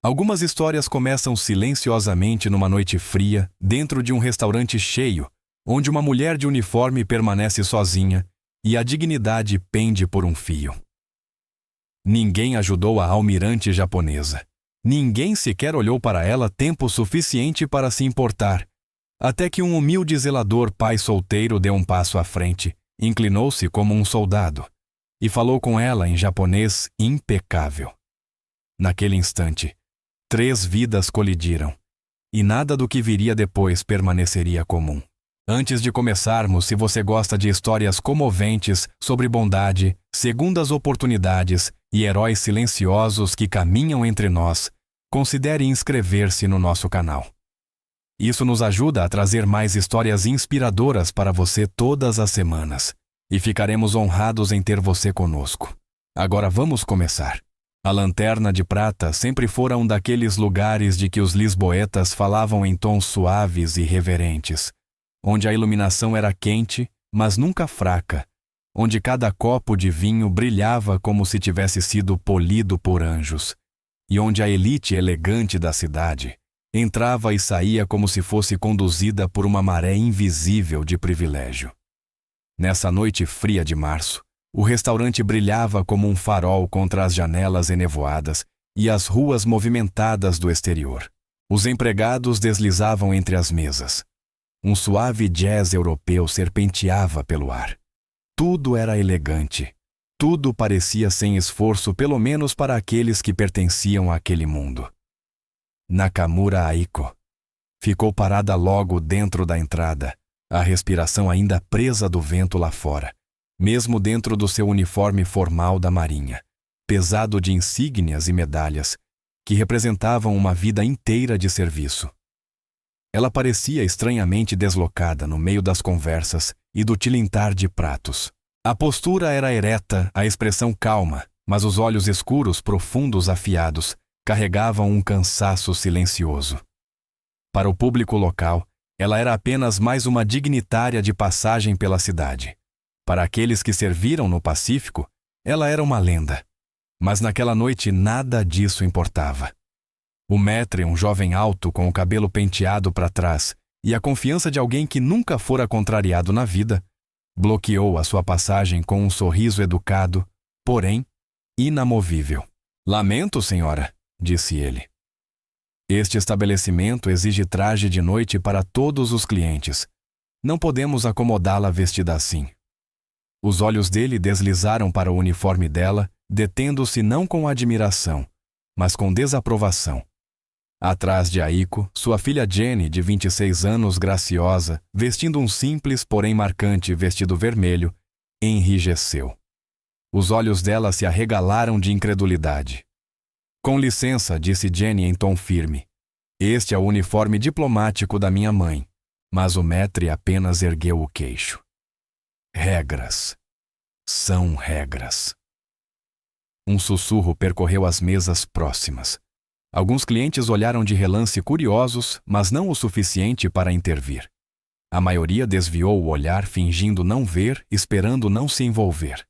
Algumas histórias começam silenciosamente numa noite fria, dentro de um restaurante cheio, onde uma mulher de uniforme permanece sozinha e a dignidade pende por um fio. Ninguém ajudou a almirante japonesa. Ninguém sequer olhou para ela tempo suficiente para se importar, até que um humilde zelador pai solteiro deu um passo à frente, inclinou-se como um soldado e falou com ela em japonês impecável. Naquele instante, 3 vidas colidiram, e nada do que viria depois permaneceria comum. Antes de começarmos, se você gosta de histórias comoventes sobre bondade, segundas oportunidades e heróis silenciosos que caminham entre nós, considere inscrever-se no nosso canal. Isso nos ajuda a trazer mais histórias inspiradoras para você todas as semanas, e ficaremos honrados em ter você conosco. Agora vamos começar. A Lanterna de Prata sempre fora um daqueles lugares de que os lisboetas falavam em tons suaves e reverentes, onde a iluminação era quente, mas nunca fraca, onde cada copo de vinho brilhava como se tivesse sido polido por anjos, e onde a elite elegante da cidade entrava e saía como se fosse conduzida por uma maré invisível de privilégio. Nessa noite fria de março, o restaurante brilhava como um farol contra as janelas enevoadas e as ruas movimentadas do exterior. Os empregados deslizavam entre as mesas. Um suave jazz europeu serpenteava pelo ar. Tudo era elegante. Tudo parecia sem esforço, pelo menos para aqueles que pertenciam àquele mundo. Nakamura Aiko ficou parada logo dentro da entrada, a respiração ainda presa do vento lá fora, mesmo dentro do seu uniforme formal da marinha, pesado de insígnias e medalhas, que representavam uma vida inteira de serviço. Ela parecia estranhamente deslocada no meio das conversas e do tilintar de pratos. A postura era ereta, a expressão calma, mas os olhos escuros, profundos, afiados, carregavam um cansaço silencioso. Para o público local, ela era apenas mais uma dignitária de passagem pela cidade. Para aqueles que serviram no Pacífico, ela era uma lenda. Mas naquela noite nada disso importava. O maître, um jovem alto com o cabelo penteado para trás e a confiança de alguém que nunca fora contrariado na vida, bloqueou a sua passagem com um sorriso educado, porém inamovível. "Lamento, senhora", disse ele. "Este estabelecimento exige traje de noite para todos os clientes. Não podemos acomodá-la vestida assim." Os olhos dele deslizaram para o uniforme dela, detendo-se não com admiração, mas com desaprovação. Atrás de Aiko, sua filha Jenny, de 26 anos, graciosa, vestindo um simples, porém marcante vestido vermelho, enrijeceu. Os olhos dela se arregalaram de incredulidade. "Com licença", disse Jenny em tom firme. "Este é o uniforme diplomático da minha mãe." Mas o maître apenas ergueu o queixo. Regras. São regras. Um sussurro percorreu as mesas próximas. Alguns clientes olharam de relance curiosos, mas não o suficiente para intervir. A maioria desviou o olhar fingindo não ver, esperando não se envolver.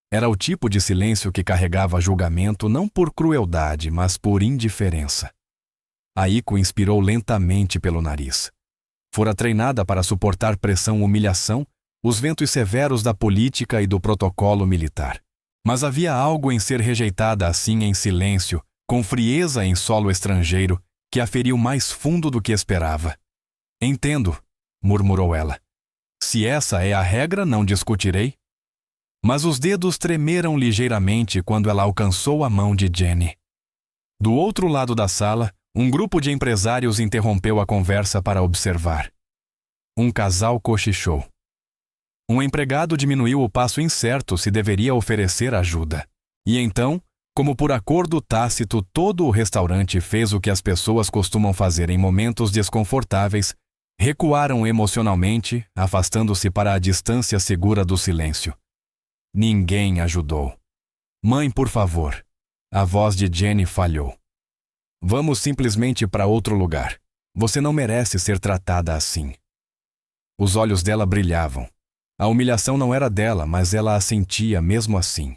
Era o tipo de silêncio que carregava julgamento não por crueldade, mas por indiferença. Aiko inspirou lentamente pelo nariz. Fora treinada para suportar pressão e humilhação, os ventos severos da política e do protocolo militar. Mas havia algo em ser rejeitada assim em silêncio, com frieza em solo estrangeiro, que a feriu mais fundo do que esperava. "Entendo", murmurou ela. "Se essa é a regra, não discutirei." Mas os dedos tremeram ligeiramente quando ela alcançou a mão de Jenny. Do outro lado da sala, um grupo de empresários interrompeu a conversa para observar. Um casal cochichou. Um empregado diminuiu o passo incerto se deveria oferecer ajuda. E então, como por acordo tácito, todo o restaurante fez o que as pessoas costumam fazer em momentos desconfortáveis, recuaram emocionalmente, afastando-se para a distância segura do silêncio. Ninguém ajudou. "Mãe, por favor." A voz de Jenny falhou. "Vamos simplesmente para outro lugar. Você não merece ser tratada assim." Os olhos dela brilhavam. A humilhação não era dela, mas ela a sentia mesmo assim.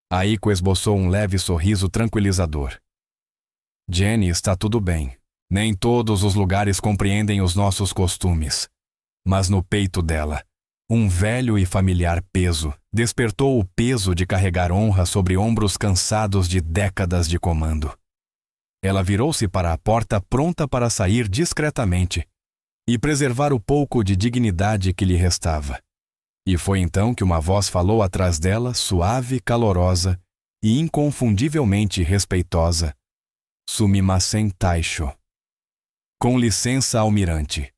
Aiko esboçou um leve sorriso tranquilizador. Jenny, está tudo bem. Nem todos os lugares compreendem os nossos costumes. Mas no peito dela, um velho e familiar peso despertou o peso de carregar honra sobre ombros cansados de décadas de comando. Ela virou-se para a porta pronta para sair discretamente e preservar o pouco de dignidade que lhe restava. E foi então que uma voz falou atrás dela, suave, calorosa e inconfundivelmente respeitosa: Sumimasen Taisho. Com licença, almirante.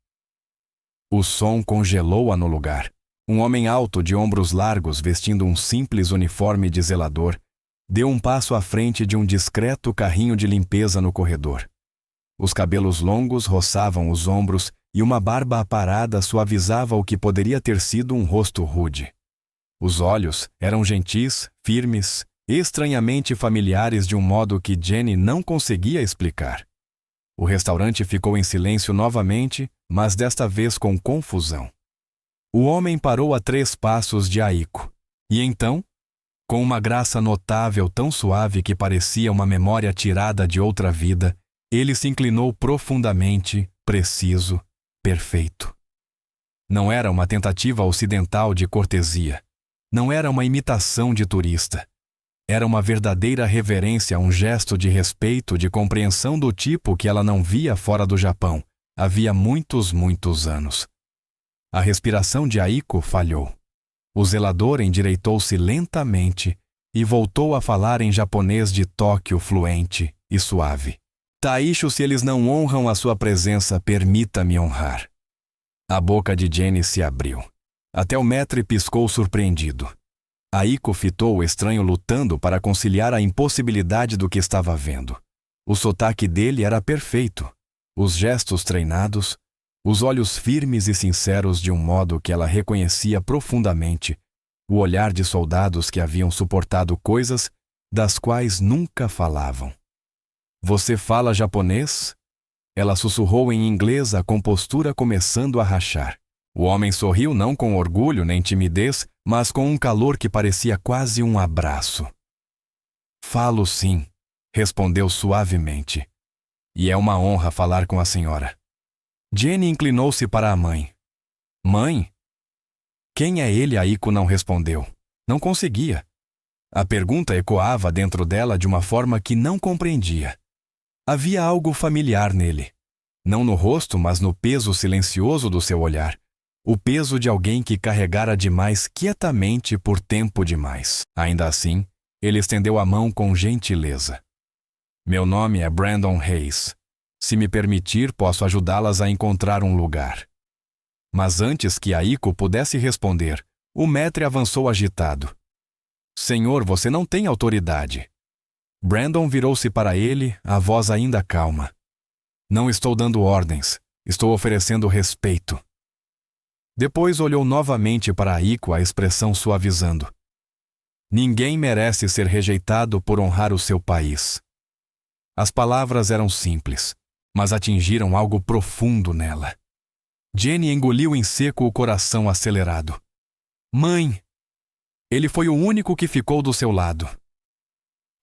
O som congelou-a no lugar. Um homem alto, de ombros largos, vestindo um simples uniforme de zelador, deu um passo à frente de um discreto carrinho de limpeza no corredor. Os cabelos longos roçavam os ombros e uma barba aparada suavizava o que poderia ter sido um rosto rude. Os olhos eram gentis, firmes, estranhamente familiares de um modo que Jenny não conseguia explicar. O restaurante ficou em silêncio novamente, mas desta vez com confusão. O homem parou a 3 passos de Aiko. E então, com uma graça notável tão suave que parecia uma memória tirada de outra vida, ele se inclinou profundamente, preciso, perfeito. Não era uma tentativa ocidental de cortesia. Não era uma imitação de turista. Era uma verdadeira reverência, um gesto de respeito, de compreensão do tipo que ela não via fora do Japão, havia muitos anos. A respiração de Aiko falhou. O zelador endireitou-se lentamente e voltou a falar em japonês de Tóquio fluente e suave. Taisho, se eles não honram a sua presença, permita-me honrar. A boca de Jenny se abriu. Até o maître piscou surpreendido. Aiko fitou o estranho lutando para conciliar a impossibilidade do que estava vendo. O sotaque dele era perfeito. Os gestos treinados, os olhos firmes e sinceros de um modo que ela reconhecia profundamente, o olhar de soldados que haviam suportado coisas das quais nunca falavam. Você fala japonês? Ela sussurrou em inglês, a compostura começando a rachar. O homem sorriu não com orgulho nem timidez, mas com um calor que parecia quase um abraço. Falo sim, respondeu suavemente. E é uma honra falar com a senhora. Jenny inclinou-se para a mãe. Mãe? Quem é ele? Aiko não respondeu. Não conseguia. A pergunta ecoava dentro dela de uma forma que não compreendia. Havia algo familiar nele. Não no rosto, mas no peso silencioso do seu olhar. O peso de alguém que carregara demais quietamente por tempo demais. Ainda assim, ele estendeu a mão com gentileza. Meu nome é Brandon Hayes. Se me permitir, posso ajudá-las a encontrar um lugar. Mas antes que Aiko pudesse responder, o maître avançou agitado. Senhor, você não tem autoridade. Brandon virou-se para ele, a voz ainda calma. Não estou dando ordens, estou oferecendo respeito. Depois olhou novamente para Aiko, a expressão suavizando. Ninguém merece ser rejeitado por honrar o seu país. As palavras eram simples, mas atingiram algo profundo nela. Jenny engoliu em seco o coração acelerado. Mãe! Ele foi o único que ficou do seu lado.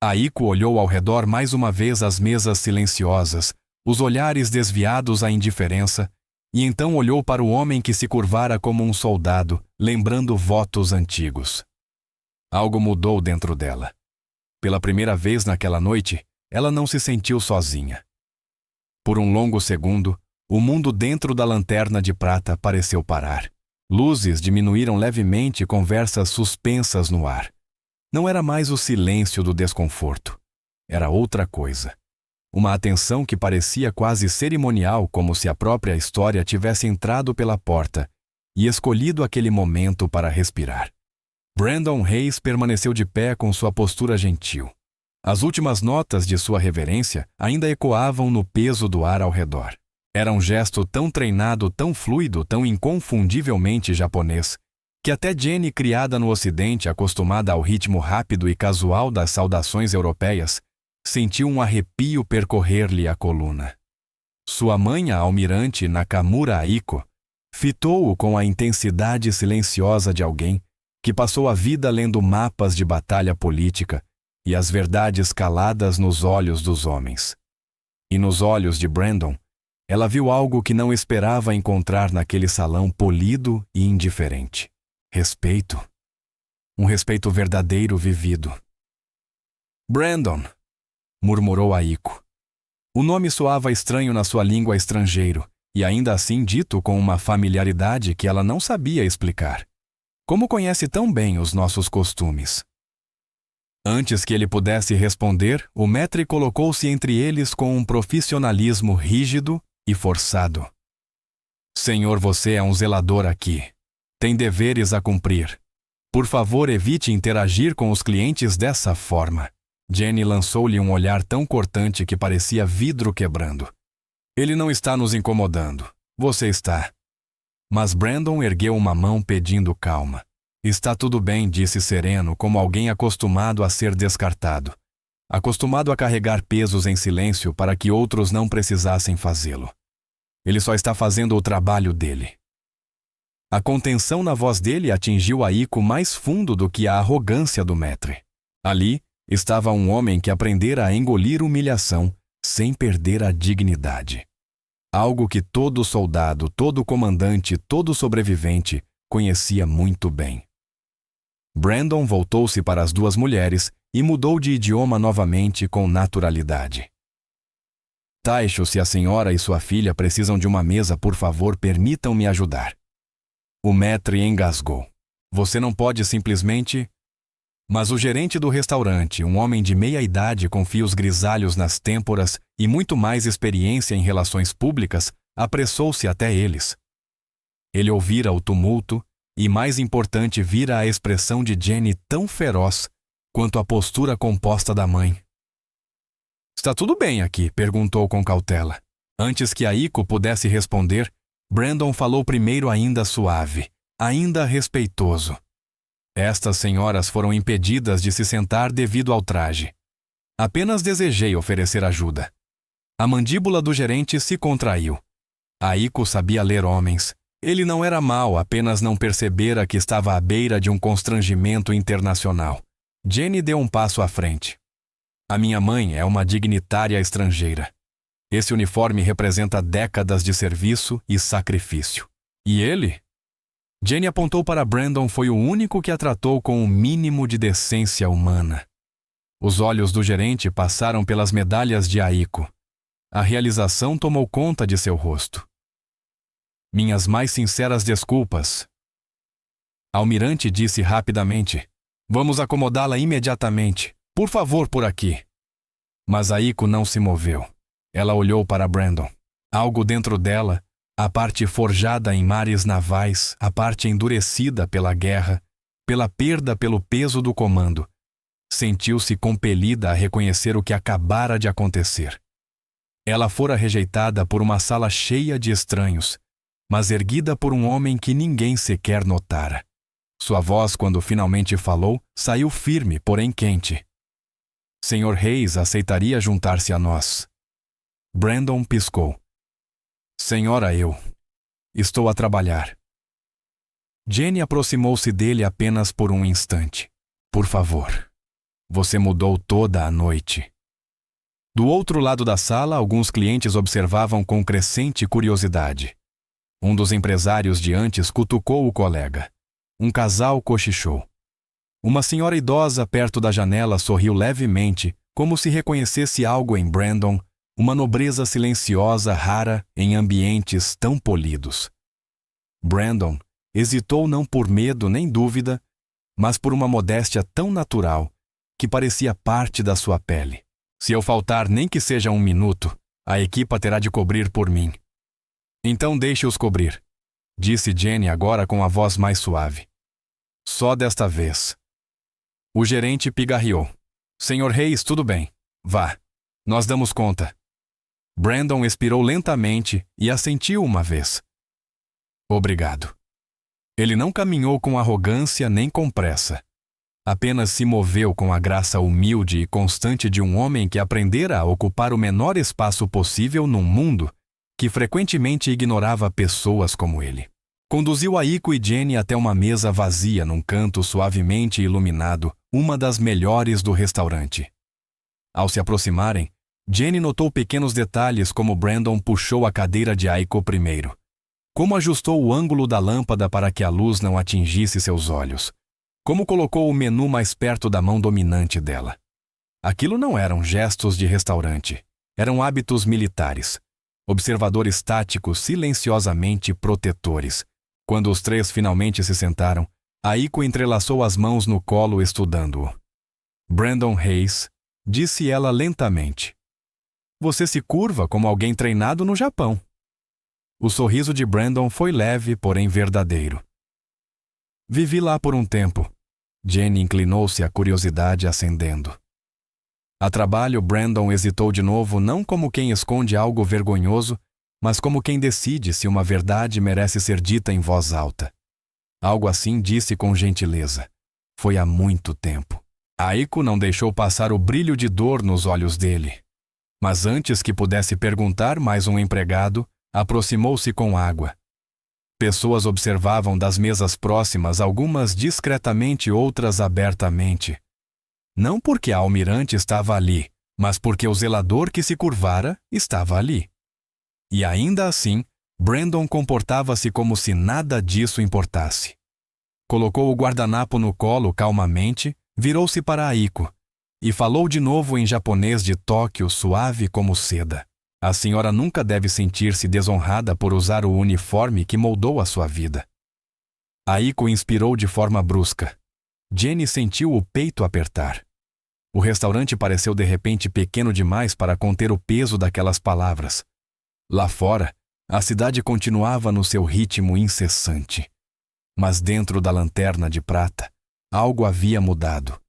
Aiko olhou ao redor mais uma vez as mesas silenciosas, os olhares desviados à indiferença, e então olhou para o homem que se curvara como um soldado, lembrando votos antigos. Algo mudou dentro dela. Pela primeira vez naquela noite, ela não se sentiu sozinha. Por um longo segundo, o mundo dentro da lanterna de prata pareceu parar. Luzes diminuíram levemente, conversas suspensas no ar. Não era mais o silêncio do desconforto. Era outra coisa. Uma atenção que parecia quase cerimonial, como se a própria história tivesse entrado pela porta e escolhido aquele momento para respirar. Brandon Hayes permaneceu de pé com sua postura gentil. As últimas notas de sua reverência ainda ecoavam no peso do ar ao redor. Era um gesto tão treinado, tão fluido, tão inconfundivelmente japonês, que até Jenny, criada no Ocidente, acostumada ao ritmo rápido e casual das saudações europeias, sentiu um arrepio percorrer-lhe a coluna. Sua mãe, a almirante Nakamura Aiko, fitou-o com a intensidade silenciosa de alguém que passou a vida lendo mapas de batalha política e as verdades caladas nos olhos dos homens. E nos olhos de Brandon, ela viu algo que não esperava encontrar naquele salão polido e indiferente. Respeito. Um respeito verdadeiro vivido. Brandon, murmurou Aiko. O nome soava estranho na sua língua estrangeiro, e ainda assim dito com uma familiaridade que ela não sabia explicar. Como conhece tão bem os nossos costumes? Antes que ele pudesse responder, o maître colocou-se entre eles com um profissionalismo rígido e forçado. Senhor, você é um zelador aqui. Tem deveres a cumprir. Por favor, evite interagir com os clientes dessa forma. Jenny lançou-lhe um olhar tão cortante que parecia vidro quebrando. Ele não está nos incomodando. Você está. Mas Brandon ergueu uma mão pedindo calma. Está tudo bem, disse sereno, como alguém acostumado a ser descartado. Acostumado a carregar pesos em silêncio para que outros não precisassem fazê-lo. Ele só está fazendo o trabalho dele. A contenção na voz dele atingiu Aiko mais fundo do que a arrogância do maître. Ali estava um homem que aprendera a engolir humilhação sem perder a dignidade. Algo que todo soldado, todo comandante, todo sobrevivente conhecia muito bem. Brandon voltou-se para as duas mulheres e mudou de idioma novamente com naturalidade. Taisho, se a senhora e sua filha precisam de uma mesa, por favor, permitam-me ajudar. O maître engasgou. Você não pode simplesmente... Mas o gerente do restaurante, um homem de meia idade com fios grisalhos nas têmporas e muito mais experiência em relações públicas, apressou-se até eles. Ele ouvira o tumulto e, mais importante, vira a expressão de Jenny tão feroz quanto a postura composta da mãe. Está tudo bem aqui? Perguntou com cautela. Antes que Aiko pudesse responder, Brandon falou primeiro, ainda suave, ainda respeitoso. Estas senhoras foram impedidas de se sentar devido ao traje. Apenas desejei oferecer ajuda. A mandíbula do gerente se contraiu. Aiko sabia ler homens. Ele não era mau, apenas não percebera que estava à beira de um constrangimento internacional. Jenny deu um passo à frente. A minha mãe é uma dignitária estrangeira. Esse uniforme representa décadas de serviço e sacrifício. E ele? Jenny apontou para Brandon, foi o único que a tratou com o mínimo de decência humana. Os olhos do gerente passaram pelas medalhas de Aiko. A realização tomou conta de seu rosto. Minhas mais sinceras desculpas. Almirante disse rapidamente. Vamos acomodá-la imediatamente. Por favor, por aqui. Mas Aiko não se moveu. Ela olhou para Brandon. Algo dentro dela, a parte forjada em mares navais, a parte endurecida pela guerra, pela perda pelo peso do comando, sentiu-se compelida a reconhecer o que acabara de acontecer. Ela fora rejeitada por uma sala cheia de estranhos, mas erguida por um homem que ninguém sequer notara. Sua voz, quando finalmente falou, saiu firme, porém quente. Sr. Reis aceitaria juntar-se a nós. Brandon piscou. Senhora, eu estou a trabalhar. Jenny aproximou-se dele apenas por um instante. Por favor. Você mudou toda a noite. Do outro lado da sala, alguns clientes observavam com crescente curiosidade. Um dos empresários de antes cutucou o colega. Um casal cochichou. Uma senhora idosa perto da janela sorriu levemente, como se reconhecesse algo em Brandon, uma nobreza silenciosa rara em ambientes tão polidos. Brandon hesitou não por medo nem dúvida, mas por uma modéstia tão natural que parecia parte da sua pele. Se eu faltar nem que seja um minuto, a equipa terá de cobrir por mim. Então deixe-os cobrir, disse Jenny agora com a voz mais suave. Só desta vez. O gerente pigarreou. Sr. Reis, tudo bem. Vá. Nós damos conta. Brandon expirou lentamente e assentiu uma vez. Obrigado. Ele não caminhou com arrogância nem com pressa. Apenas se moveu com a graça humilde e constante de um homem que aprendera a ocupar o menor espaço possível num mundo que frequentemente ignorava pessoas como ele. Conduziu Aiko e Jenny até uma mesa vazia num canto suavemente iluminado, uma das melhores do restaurante. Ao se aproximarem, Jenny notou pequenos detalhes, como Brandon puxou a cadeira de Aiko primeiro, como ajustou o ângulo da lâmpada para que a luz não atingisse seus olhos, como colocou o menu mais perto da mão dominante dela. Aquilo não eram gestos de restaurante, eram hábitos militares, observadores táticos silenciosamente protetores. Quando os três finalmente se sentaram, Aiko entrelaçou as mãos no colo estudando-o. Brandon Hayes, disse ela lentamente. Você se curva como alguém treinado no Japão. O sorriso de Brandon foi leve, porém verdadeiro. Vivi lá por um tempo. Jenny inclinou-se, a curiosidade acendendo. A trabalho, Brandon hesitou de novo, não como quem esconde algo vergonhoso, mas como quem decide se uma verdade merece ser dita em voz alta. Algo assim disse com gentileza. Foi há muito tempo. Aiko não deixou passar o brilho de dor nos olhos dele. Mas antes que pudesse perguntar, mais um empregado aproximou-se com água. Pessoas observavam das mesas próximas, algumas discretamente, outras abertamente. Não porque a almirante estava ali, mas porque o zelador que se curvara estava ali. E ainda assim, Brandon comportava-se como se nada disso importasse. Colocou o guardanapo no colo calmamente, virou-se para Aiko e falou de novo em japonês de Tóquio, suave como seda. A senhora nunca deve sentir-se desonrada por usar o uniforme que moldou a sua vida. Aiko inspirou de forma brusca. Jenny sentiu o peito apertar. O restaurante pareceu de repente pequeno demais para conter o peso daquelas palavras. Lá fora, a cidade continuava no seu ritmo incessante. Mas dentro da lanterna de prata, algo havia mudado.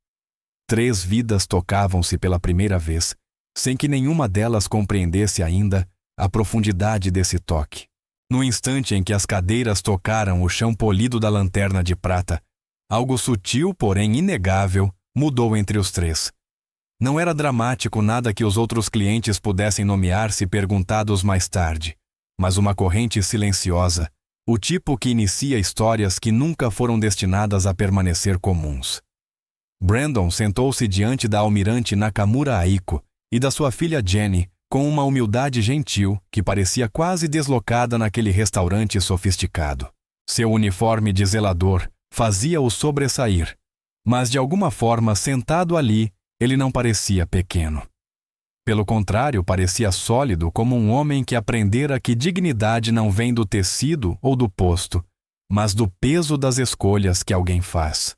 3 vidas tocavam-se pela primeira vez, sem que nenhuma delas compreendesse ainda a profundidade desse toque. No instante em que as cadeiras tocaram o chão polido da lanterna de prata, algo sutil, porém inegável, mudou entre os três. Não era dramático nada que os outros clientes pudessem nomear se perguntados mais tarde, mas uma corrente silenciosa, o tipo que inicia histórias que nunca foram destinadas a permanecer comuns. Brandon sentou-se diante da almirante Nakamura Aiko e da sua filha Jenny com uma humildade gentil que parecia quase deslocada naquele restaurante sofisticado. Seu uniforme de zelador fazia-o sobressair, mas de alguma forma, sentado ali, ele não parecia pequeno. Pelo contrário, parecia sólido, como um homem que aprendera que dignidade não vem do tecido ou do posto, mas do peso das escolhas que alguém faz.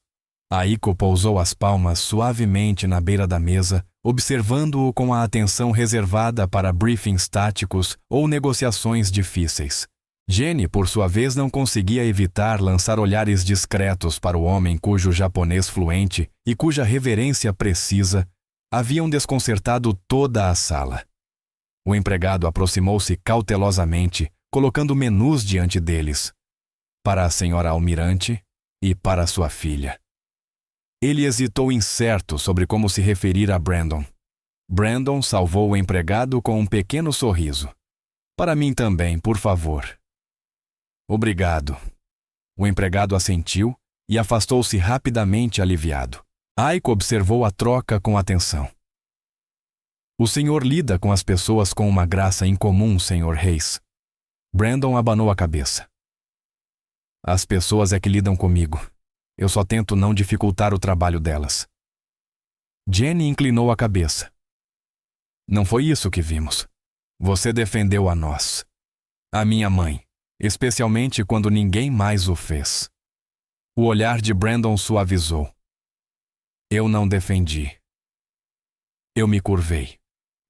Aiko pousou as palmas suavemente na beira da mesa, observando-o com a atenção reservada para briefings táticos ou negociações difíceis. Jenny, por sua vez, não conseguia evitar lançar olhares discretos para o homem cujo japonês fluente e cuja reverência precisa haviam desconcertado toda a sala. O empregado aproximou-se cautelosamente, colocando menus diante deles, para a senhora almirante e para sua filha. Ele hesitou incerto sobre como se referir a Brandon. Brandon salvou o empregado com um pequeno sorriso. Para mim também, por favor. Obrigado. O empregado assentiu e afastou-se rapidamente aliviado. Aiko observou a troca com atenção. O senhor lida com as pessoas com uma graça incomum, Sr. Hayes. Brandon abanou a cabeça. As pessoas é que lidam comigo. Eu só tento não dificultar o trabalho delas. Jenny inclinou a cabeça. Não foi isso que vimos. Você defendeu a nós. A minha mãe, especialmente quando ninguém mais o fez. O olhar de Brandon suavizou. Eu não defendi. Eu me curvei.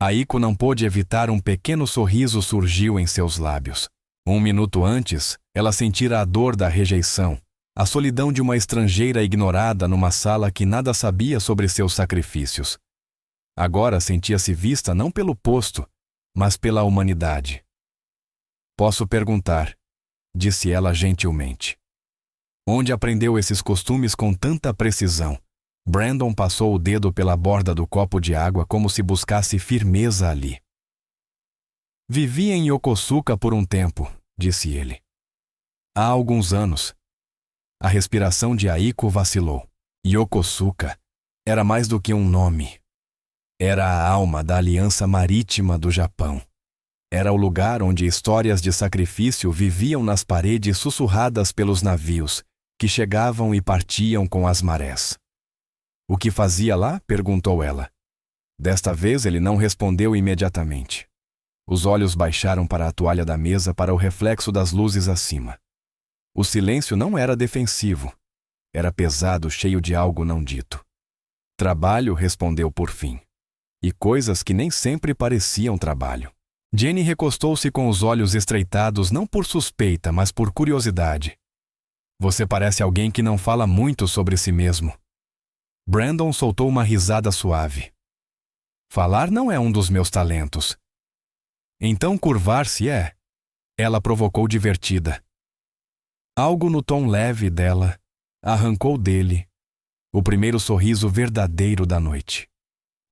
Aiko não pôde evitar um pequeno sorriso surgiu em seus lábios. 1 minuto antes, ela sentira a dor da rejeição, a solidão de uma estrangeira ignorada numa sala que nada sabia sobre seus sacrifícios. Agora sentia-se vista não pelo posto, mas pela humanidade. Posso perguntar, disse ela gentilmente. Onde aprendeu esses costumes com tanta precisão? Brandon passou o dedo pela borda do copo de água como se buscasse firmeza ali. Vivi em Yokosuka por um tempo, disse ele. Há alguns anos. A respiração de Aiko vacilou. Yokosuka era mais do que um nome. Era a alma da Aliança Marítima do Japão. Era o lugar onde histórias de sacrifício viviam nas paredes sussurradas pelos navios, que chegavam e partiam com as marés. O que fazia lá? Perguntou ela. Desta vez ele não respondeu imediatamente. Os olhos baixaram para a toalha da mesa para o reflexo das luzes acima. O silêncio não era defensivo. Era pesado, cheio de algo não dito. Trabalho, respondeu por fim. E coisas que nem sempre pareciam trabalho. Jenny recostou-se com os olhos estreitados não por suspeita, mas por curiosidade. Você parece alguém que não fala muito sobre si mesmo. Brandon soltou uma risada suave. Falar não é um dos meus talentos. Então curvar-se é. Ela provocou divertida. Algo no tom leve dela arrancou dele o primeiro sorriso verdadeiro da noite.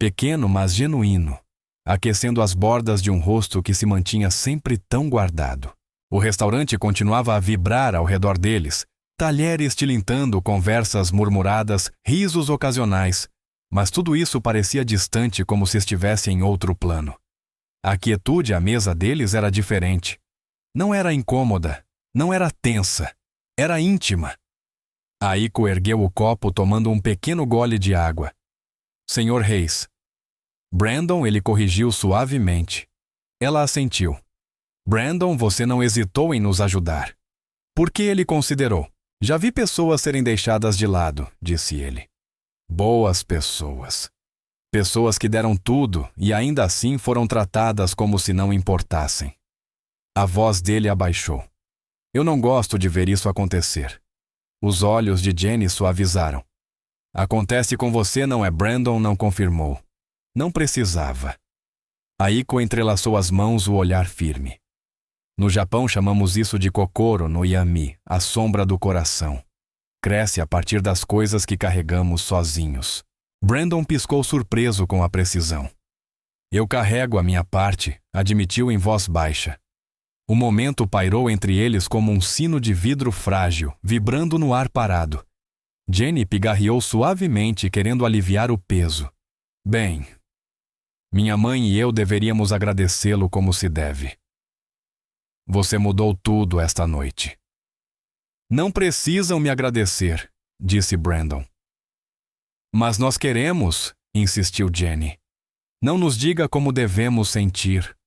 Pequeno, mas genuíno, aquecendo as bordas de um rosto que se mantinha sempre tão guardado. O restaurante continuava a vibrar ao redor deles, talheres tilintando, conversas murmuradas, risos ocasionais, mas tudo isso parecia distante, como se estivesse em outro plano. A quietude à mesa deles era diferente. Não era incômoda, não era tensa, era íntima. Aiko ergueu o copo tomando um pequeno gole de água. Senhor Reis. Brandon, ele corrigiu suavemente. Ela assentiu. Brandon, você não hesitou em nos ajudar. Por que ele considerou? Já vi pessoas serem deixadas de lado, disse ele. Boas pessoas. Pessoas que deram tudo e ainda assim foram tratadas como se não importassem. A voz dele abaixou. Eu não gosto de ver isso acontecer. Os olhos de Jenny suavizaram. Acontece com você, não é? Brandon não confirmou. Não precisava. Aiko entrelaçou as mãos, o olhar firme. No Japão chamamos isso de kokoro no yami, a sombra do coração. Cresce a partir das coisas que carregamos sozinhos. Brandon piscou surpreso com a precisão. Eu carrego a minha parte, admitiu em voz baixa. O momento pairou entre eles como um sino de vidro frágil, vibrando no ar parado. Jenny pigarreou suavemente, querendo aliviar o peso. Bem, minha mãe e eu deveríamos agradecê-lo como se deve. Você mudou tudo esta noite. Não precisam me agradecer, disse Brandon. Mas nós queremos, insistiu Jenny. Não nos diga como devemos sentir.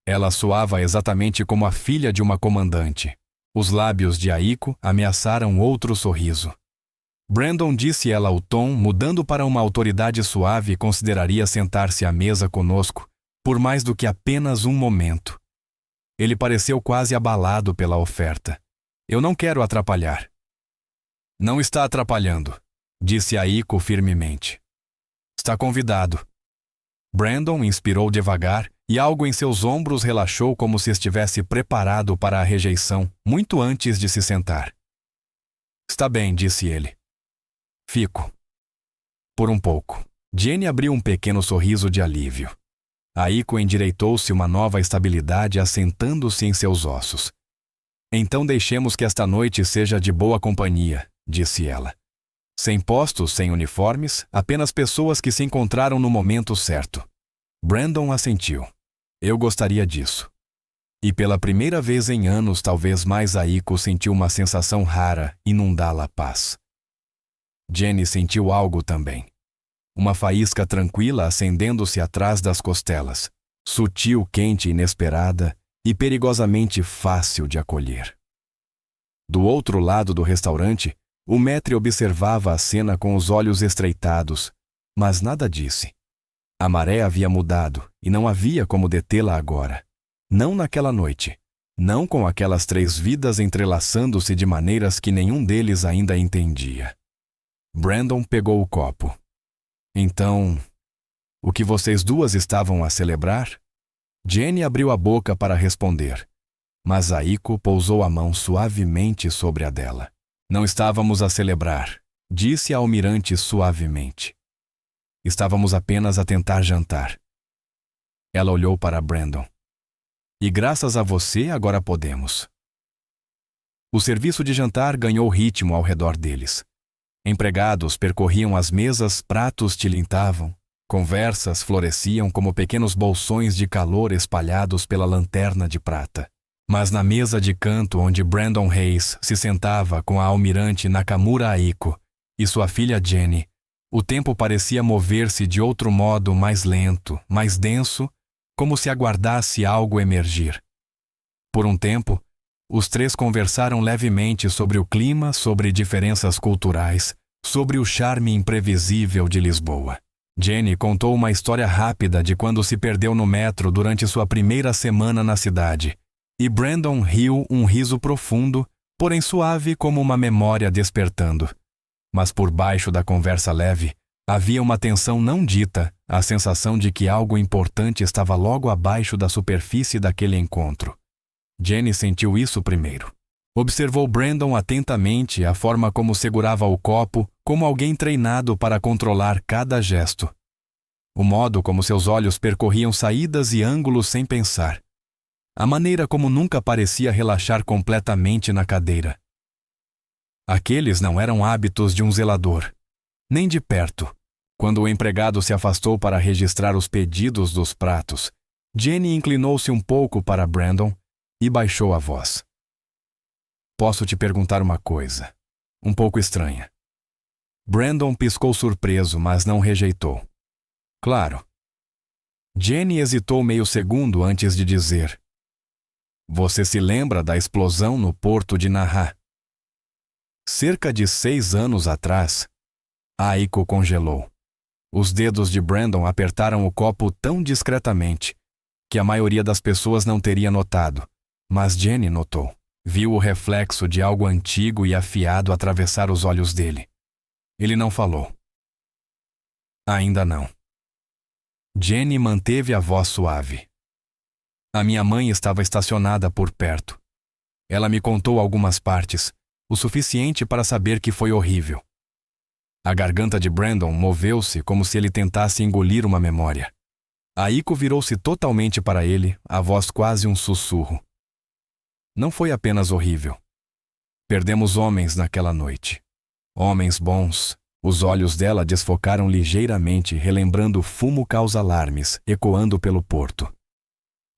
Ela soava exatamente como a filha de uma comandante. Os lábios de Aiko ameaçaram outro sorriso. Brandon disse ela o tom, mudando para uma autoridade suave, consideraria sentar-se à mesa conosco, por mais do que apenas um momento. Ele pareceu quase abalado pela oferta. Eu não quero atrapalhar. Não está atrapalhando, disse Aiko firmemente. Está convidado. Brandon inspirou devagar e algo em seus ombros relaxou como se estivesse preparado para a rejeição, muito antes de se sentar. Está bem, disse ele. Fico. Por um pouco. Jenny abriu um pequeno sorriso de alívio. Aiko endireitou-se uma nova estabilidade assentando-se em seus ossos. Então deixemos que esta noite seja de boa companhia, disse ela. Sem postos, sem uniformes, apenas pessoas que se encontraram no momento certo. Brandon assentiu. Eu gostaria disso. E pela primeira vez em anos, talvez mais, Aiko sentiu uma sensação rara inundá-la paz. Jenny sentiu algo também. Uma faísca tranquila acendendo-se atrás das costelas, sutil, quente, inesperada e perigosamente fácil de acolher. Do outro lado do restaurante, o maître observava a cena com os olhos estreitados, mas nada disse. A maré havia mudado e não havia como detê-la agora. Não naquela noite. Não com aquelas 3 vidas entrelaçando-se de maneiras que nenhum deles ainda entendia. Brandon pegou o copo. Então, o que vocês duas estavam a celebrar? Jenny abriu a boca para responder, mas Aiko pousou a mão suavemente sobre a dela. Não estávamos a celebrar, disse a almirante suavemente. Estávamos apenas a tentar jantar. Ela olhou para Brandon. E graças a você, agora podemos. O serviço de jantar ganhou ritmo ao redor deles. Empregados percorriam as mesas, pratos tilintavam. Conversas floresciam como pequenos bolsões de calor espalhados pela lanterna de prata. Mas na mesa de canto onde Brandon Hayes se sentava com a almirante Nakamura Aiko e sua filha Jenny, o tempo parecia mover-se de outro modo, mais lento, mais denso, como se aguardasse algo emergir. Por um tempo, os três conversaram levemente sobre o clima, sobre diferenças culturais, sobre o charme imprevisível de Lisboa. Jenny contou uma história rápida de quando se perdeu no metro durante sua primeira semana na cidade, e Brandon riu um riso profundo, porém suave como uma memória despertando. Mas por baixo da conversa leve, havia uma tensão não dita, a sensação de que algo importante estava logo abaixo da superfície daquele encontro. Jenny sentiu isso primeiro. Observou Brandon atentamente, a forma como segurava o copo, como alguém treinado para controlar cada gesto. O modo como seus olhos percorriam saídas e ângulos sem pensar. A maneira como nunca parecia relaxar completamente na cadeira. Aqueles não eram hábitos de um zelador, nem de perto. Quando o empregado se afastou para registrar os pedidos dos pratos, Jenny inclinou-se um pouco para Brandon e baixou a voz. Posso te perguntar uma coisa, um pouco estranha. Brandon piscou surpreso, mas não rejeitou. Claro. Jenny hesitou meio segundo antes de dizer. Você se lembra da explosão no porto de Narra? Cerca de 6 anos atrás, Aiko congelou. Os dedos de Brandon apertaram o copo tão discretamente que a maioria das pessoas não teria notado, mas Jenny notou. Viu o reflexo de algo antigo e afiado atravessar os olhos dele. Ele não falou. Ainda não. Jenny manteve a voz suave. A minha mãe estava estacionada por perto. Ela me contou algumas partes, o suficiente para saber que foi horrível. A garganta de Brandon moveu-se como se ele tentasse engolir uma memória. Aiko virou-se totalmente para ele, a voz quase um sussurro. Não foi apenas horrível. Perdemos homens naquela noite. Homens bons. Os olhos dela desfocaram ligeiramente, relembrando o fumo causa-alarmes, ecoando pelo porto.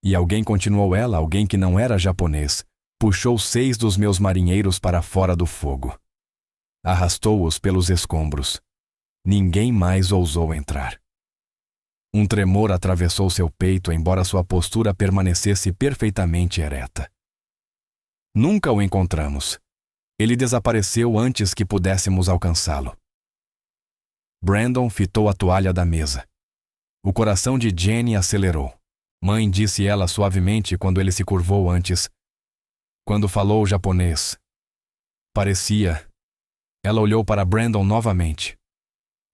E alguém, continuou ela, alguém que não era japonês, puxou 6 dos meus marinheiros para fora do fogo. Arrastou-os pelos escombros. Ninguém mais ousou entrar. Um tremor atravessou seu peito, embora sua postura permanecesse perfeitamente ereta. Nunca o encontramos. Ele desapareceu antes que pudéssemos alcançá-lo. Brandon fitou a toalha da mesa. O coração de Jenny acelerou. Mãe, disse ela suavemente quando ele se curvou antes. Quando falou japonês. Parecia. Ela olhou para Brandon novamente.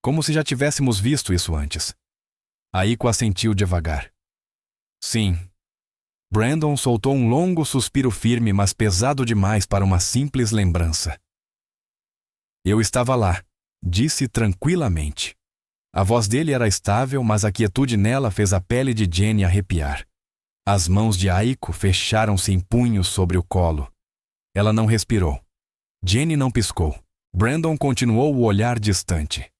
Como se já tivéssemos visto isso antes. Aiko assentiu devagar. Sim. Brandon soltou um longo suspiro firme, mas pesado demais para uma simples lembrança. Eu estava lá, disse tranquilamente. A voz dele era estável, mas a quietude nela fez a pele de Jenny arrepiar. As mãos de Aiko fecharam-se em punhos sobre o colo. Ela não respirou. Jenny não piscou. Brandon continuou o olhar distante.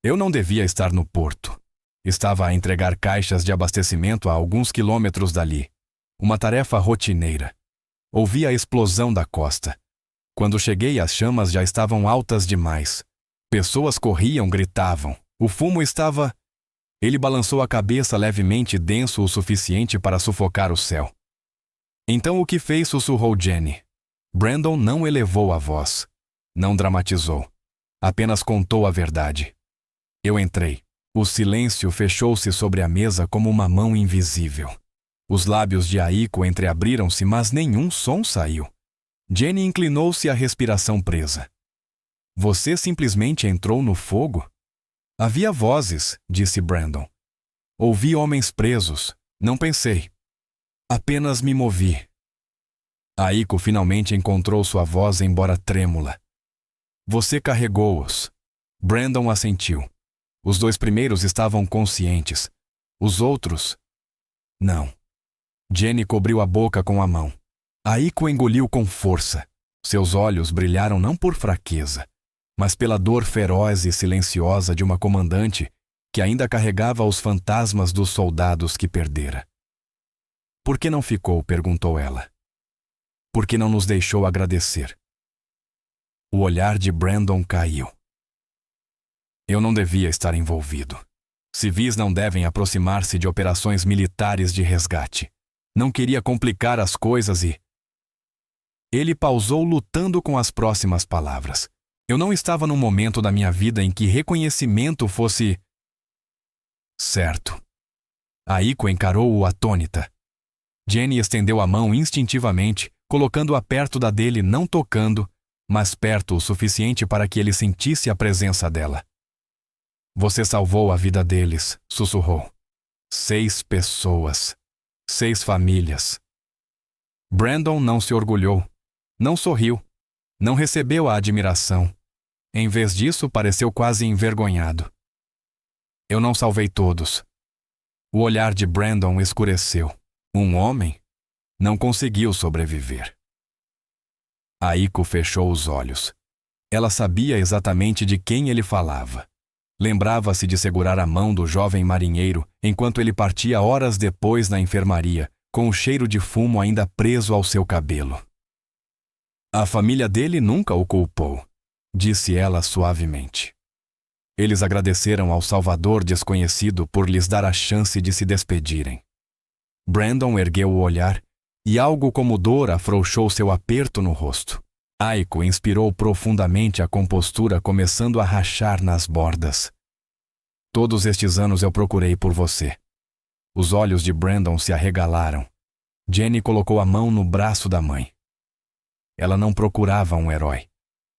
Eu não devia estar no porto. Estava a entregar caixas de abastecimento a alguns quilômetros dali. Uma tarefa rotineira. Ouvi a explosão da costa. Quando cheguei, as chamas já estavam altas demais. Pessoas corriam, gritavam. O fumo estava... Ele balançou a cabeça levemente, denso o suficiente para sufocar o céu. Então o que fez? Sussurrou Jenny. Brandon não elevou a voz. Não dramatizou. Apenas contou a verdade. Eu entrei. O silêncio fechou-se sobre a mesa como uma mão invisível. Os lábios de Aiko entreabriram-se, mas nenhum som saiu. Jenny inclinou-se, a respiração presa. Você simplesmente entrou no fogo? Havia vozes, disse Brandon. Ouvi homens presos. Não pensei. Apenas me movi. Aiko finalmente encontrou sua voz, embora trêmula. Você carregou-os. Brandon assentiu. Os 2 primeiros estavam conscientes. Os outros... Não. Jenny cobriu a boca com a mão. Aiko engoliu com força. Seus olhos brilharam não por fraqueza, mas pela dor feroz e silenciosa de uma comandante que ainda carregava os fantasmas dos soldados que perdera. Por que não ficou? Perguntou ela. Por que não nos deixou agradecer? O olhar de Brandon caiu. Eu não devia estar envolvido. Civis não devem aproximar-se de operações militares de resgate. Não queria complicar as coisas e... Ele pausou, lutando com as próximas palavras. Eu não estava num momento da minha vida em que reconhecimento fosse... certo. Aiko encarou-o atônita. Jenny estendeu a mão instintivamente, colocando-a perto da dele, não tocando, mas perto o suficiente para que ele sentisse a presença dela. Você salvou a vida deles, sussurrou. 6 pessoas. 6 famílias. Brandon não se orgulhou. Não sorriu. Não recebeu a admiração. Em vez disso, pareceu quase envergonhado. Eu não salvei todos. O olhar de Brandon escureceu. Um homem não conseguiu sobreviver. Aiko fechou os olhos. Ela sabia exatamente de quem ele falava. Lembrava-se de segurar a mão do jovem marinheiro enquanto ele partia horas depois na enfermaria, com o cheiro de fumo ainda preso ao seu cabelo. A família dele nunca o culpou, disse ela suavemente. Eles agradeceram ao Salvador desconhecido por lhes dar a chance de se despedirem. Brandon ergueu o olhar e algo como dor afrouxou seu aperto no rosto. Aiko inspirou profundamente, a compostura começando a rachar nas bordas. Todos estes anos eu procurei por você. Os olhos de Brandon se arregalaram. Jenny colocou a mão no braço da mãe. Ela não procurava um herói.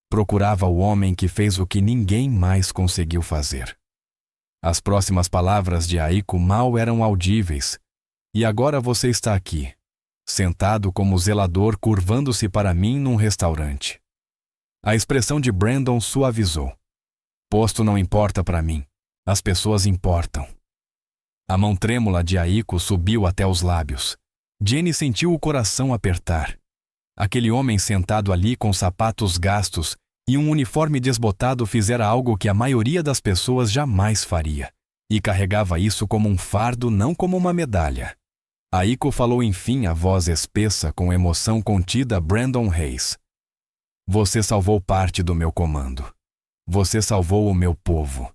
Procurava o homem que fez o que ninguém mais conseguiu fazer. As próximas palavras de Aiko mal eram audíveis. E agora você está aqui, sentado como zelador, curvando-se para mim num restaurante. A expressão de Brandon suavizou. Posto não importa para mim. As pessoas importam. A mão trêmula de Aiko subiu até os lábios. Jenny sentiu o coração apertar. Aquele homem sentado ali com sapatos gastos e um uniforme desbotado fizera algo que a maioria das pessoas jamais faria. E carregava isso como um fardo, não como uma medalha. Aiko falou enfim, a voz espessa com emoção contida. Brandon Hayes. Você salvou parte do meu comando. Você salvou o meu povo.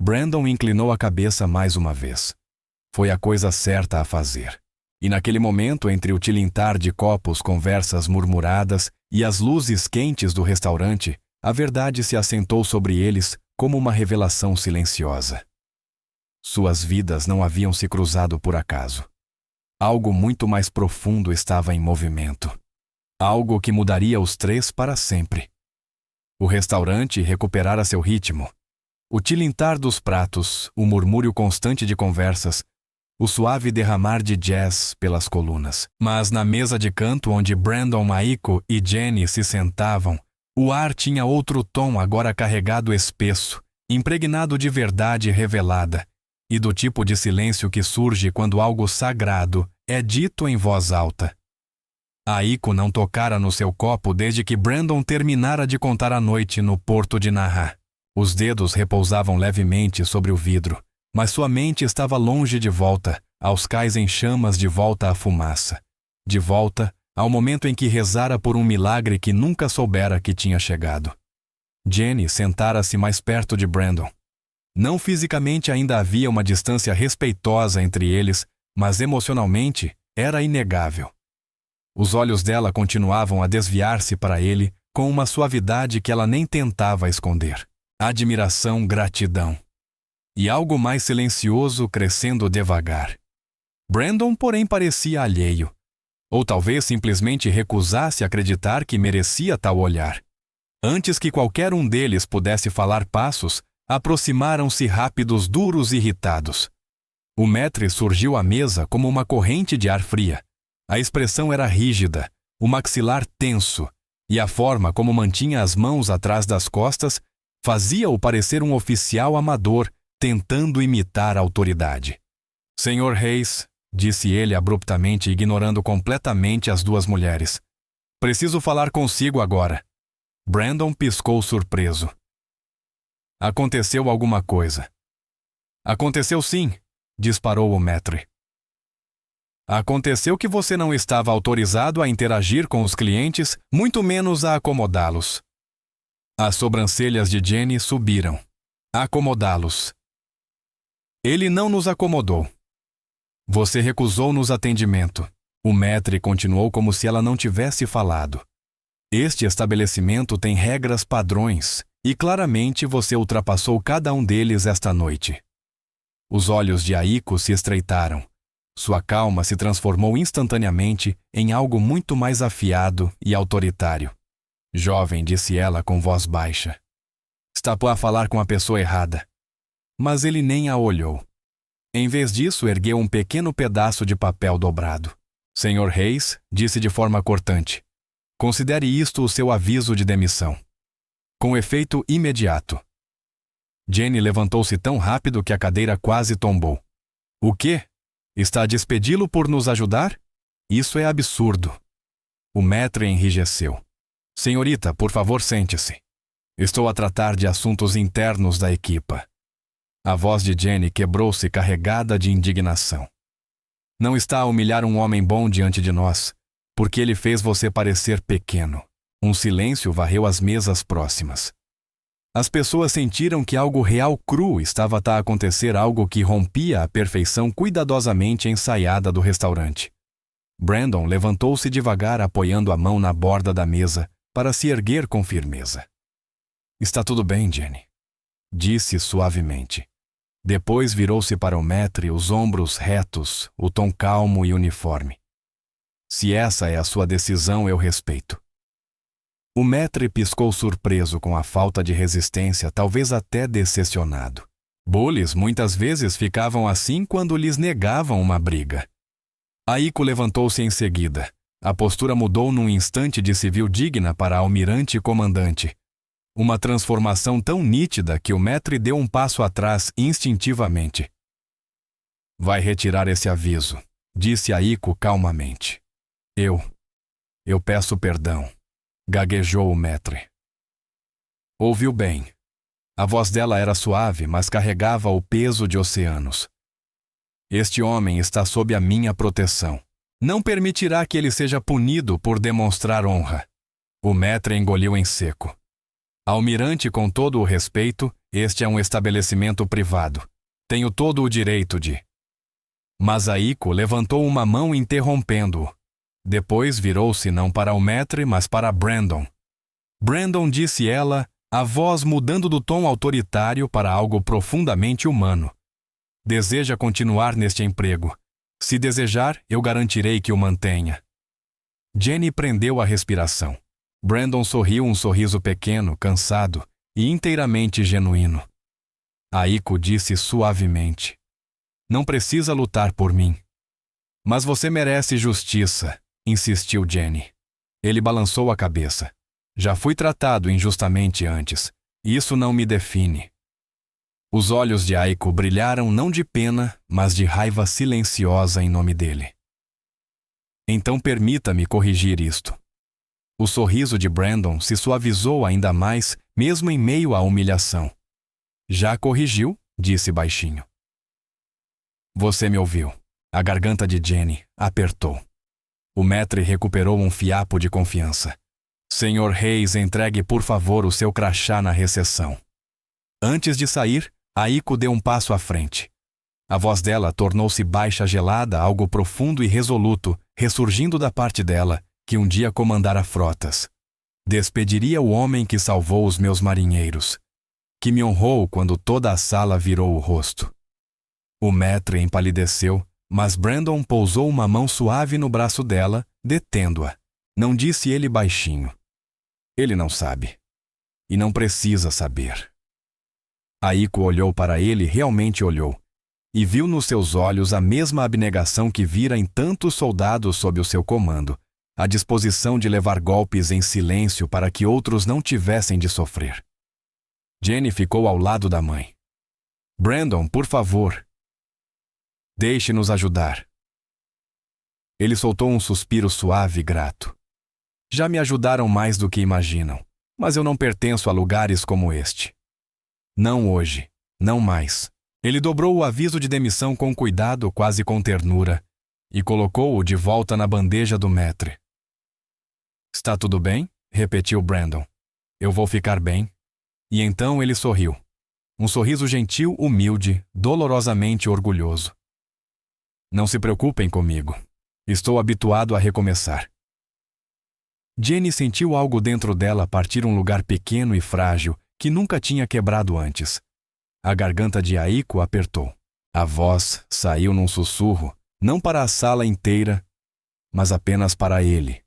Brandon inclinou a cabeça mais uma vez. Foi a coisa certa a fazer. E naquele momento, entre o tilintar de copos, conversas murmuradas e as luzes quentes do restaurante, a verdade se assentou sobre eles como uma revelação silenciosa. Suas vidas não haviam se cruzado por acaso. Algo muito mais profundo estava em movimento. Algo que mudaria os 3 para sempre. O restaurante recuperara seu ritmo. O tilintar dos pratos, o murmúrio constante de conversas, o suave derramar de jazz pelas colunas. Mas na mesa de canto onde Brandon, Aiko e Jenny se sentavam, o ar tinha outro tom, agora carregado espesso, impregnado de verdade revelada, e do tipo de silêncio que surge quando algo sagrado é dito em voz alta. Aiko não tocara no seu copo desde que Brandon terminara de contar a noite no porto de Naha. Os dedos repousavam levemente sobre o vidro, mas sua mente estava longe de volta, aos cais em chamas, de volta à fumaça. De volta ao momento em que rezara por um milagre que nunca soubera que tinha chegado. Jenny sentara-se mais perto de Brandon. Não fisicamente ainda havia uma distância respeitosa entre eles, mas emocionalmente era inegável. Os olhos dela continuavam a desviar-se para ele com uma suavidade que ela nem tentava esconder. Admiração, gratidão. E algo mais silencioso crescendo devagar. Brandon, porém, parecia alheio. Ou talvez simplesmente recusasse acreditar que merecia tal olhar. Antes que qualquer um deles pudesse falar passos, aproximaram-se rápidos, duros e irritados. O maître surgiu à mesa como uma corrente de ar fria. A expressão era rígida, o maxilar tenso, e a forma como mantinha as mãos atrás das costas fazia-o parecer um oficial amador tentando imitar a autoridade. Senhor Hayes, disse ele abruptamente, ignorando completamente as 2 mulheres. Preciso falar consigo agora. Brandon piscou surpreso. Aconteceu alguma coisa. Aconteceu sim, disparou o maître. Aconteceu que você não estava autorizado a interagir com os clientes, muito menos a acomodá-los. As sobrancelhas de Jenny subiram. Acomodá-los. Ele não nos acomodou. Você recusou-nos atendimento. O maître continuou como se ela não tivesse falado. Este estabelecimento tem regras padrões, e claramente você ultrapassou cada um deles esta noite. Os olhos de Aiko se estreitaram. Sua calma se transformou instantaneamente em algo muito mais afiado e autoritário. Jovem, disse ela com voz baixa. Está a falar com a pessoa errada. Mas ele nem a olhou. Em vez disso, ergueu um pequeno pedaço de papel dobrado. Senhor Reis, disse de forma cortante. Considere isto o seu aviso de demissão. Com efeito imediato. Jenny levantou-se tão rápido que a cadeira quase tombou. O quê? Está a despedi-lo por nos ajudar? Isso é absurdo. O maître enrijeceu. Senhorita, por favor, sente-se. Estou a tratar de assuntos internos da equipa. A voz de Jenny quebrou-se carregada de indignação. Não está a humilhar um homem bom diante de nós, porque ele fez você parecer pequeno. Um silêncio varreu as mesas próximas. As pessoas sentiram que algo real cru estava a acontecer, algo que rompia a perfeição cuidadosamente ensaiada do restaurante. Brandon levantou-se devagar, apoiando a mão na borda da mesa, para se erguer com firmeza. Está tudo bem, Jenny, disse suavemente. Depois virou-se para o maître, os ombros retos, o tom calmo e uniforme. Se essa é a sua decisão, eu respeito. O maître piscou surpreso com a falta de resistência, talvez até decepcionado. Bullies muitas vezes ficavam assim quando lhes negavam uma briga. Aiko levantou-se em seguida. A postura mudou num instante de civil digna para almirante e comandante. Uma transformação tão nítida que o maître deu um passo atrás instintivamente. Vai retirar esse aviso, disse Aiko calmamente. Eu peço perdão. Gaguejou o maître. Ouviu bem. A voz dela era suave, mas carregava o peso de oceanos. Este homem está sob a minha proteção. Não permitirá que ele seja punido por demonstrar honra. O maître engoliu em seco. Almirante, com todo o respeito, este é um estabelecimento privado. Tenho todo o direito de... Mas Aiko levantou uma mão interrompendo-o. Depois virou-se não para o maître, mas para Brandon. Brandon, disse ela, a voz mudando do tom autoritário para algo profundamente humano. Deseja continuar neste emprego. Se desejar, eu garantirei que o mantenha. Jenny prendeu a respiração. Brandon sorriu um sorriso pequeno, cansado e inteiramente genuíno. Aiko disse suavemente. Não precisa lutar por mim. Mas você merece justiça, insistiu Jenny. Ele balançou a cabeça. Já fui tratado injustamente antes. Isso não me define. Os olhos de Aiko brilharam não de pena, mas de raiva silenciosa em nome dele. Então permita-me corrigir isto. O sorriso de Brandon se suavizou ainda mais, mesmo em meio à humilhação. Já corrigiu? Disse baixinho. Você me ouviu. A garganta de Jenny apertou. O maître recuperou um fiapo de confiança. Senhor Reis, entregue por favor o seu crachá na recepção. Antes de sair, Aiko deu um passo à frente. A voz dela tornou-se baixa, gelada, algo profundo e resoluto, ressurgindo da parte dela, que um dia comandara frotas. Despediria o homem que salvou os meus marinheiros, que me honrou quando toda a sala virou o rosto. O maître empalideceu, mas Brandon pousou uma mão suave no braço dela, detendo-a. Não disse ele baixinho. Ele não sabe. E não precisa saber. Aiko olhou para ele, realmente olhou, e viu nos seus olhos a mesma abnegação que vira em tantos soldados sob o seu comando, a disposição de levar golpes em silêncio para que outros não tivessem de sofrer. Jenny ficou ao lado da mãe. Brandon, por favor. Deixe-nos ajudar. Ele soltou um suspiro suave e grato. Já me ajudaram mais do que imaginam, mas eu não pertenço a lugares como este. Não hoje, não mais. Ele dobrou o aviso de demissão com cuidado, quase com ternura, e colocou-o de volta na bandeja do maître. Está tudo bem? Repetiu Brandon. Eu vou ficar bem. E então ele sorriu. Um sorriso gentil, humilde, dolorosamente orgulhoso. Não se preocupem comigo. Estou habituado a recomeçar. Jenny sentiu algo dentro dela partir um lugar pequeno e frágil que nunca tinha quebrado antes. A garganta de Aiko apertou. A voz saiu num sussurro, não para a sala inteira, mas apenas para ele.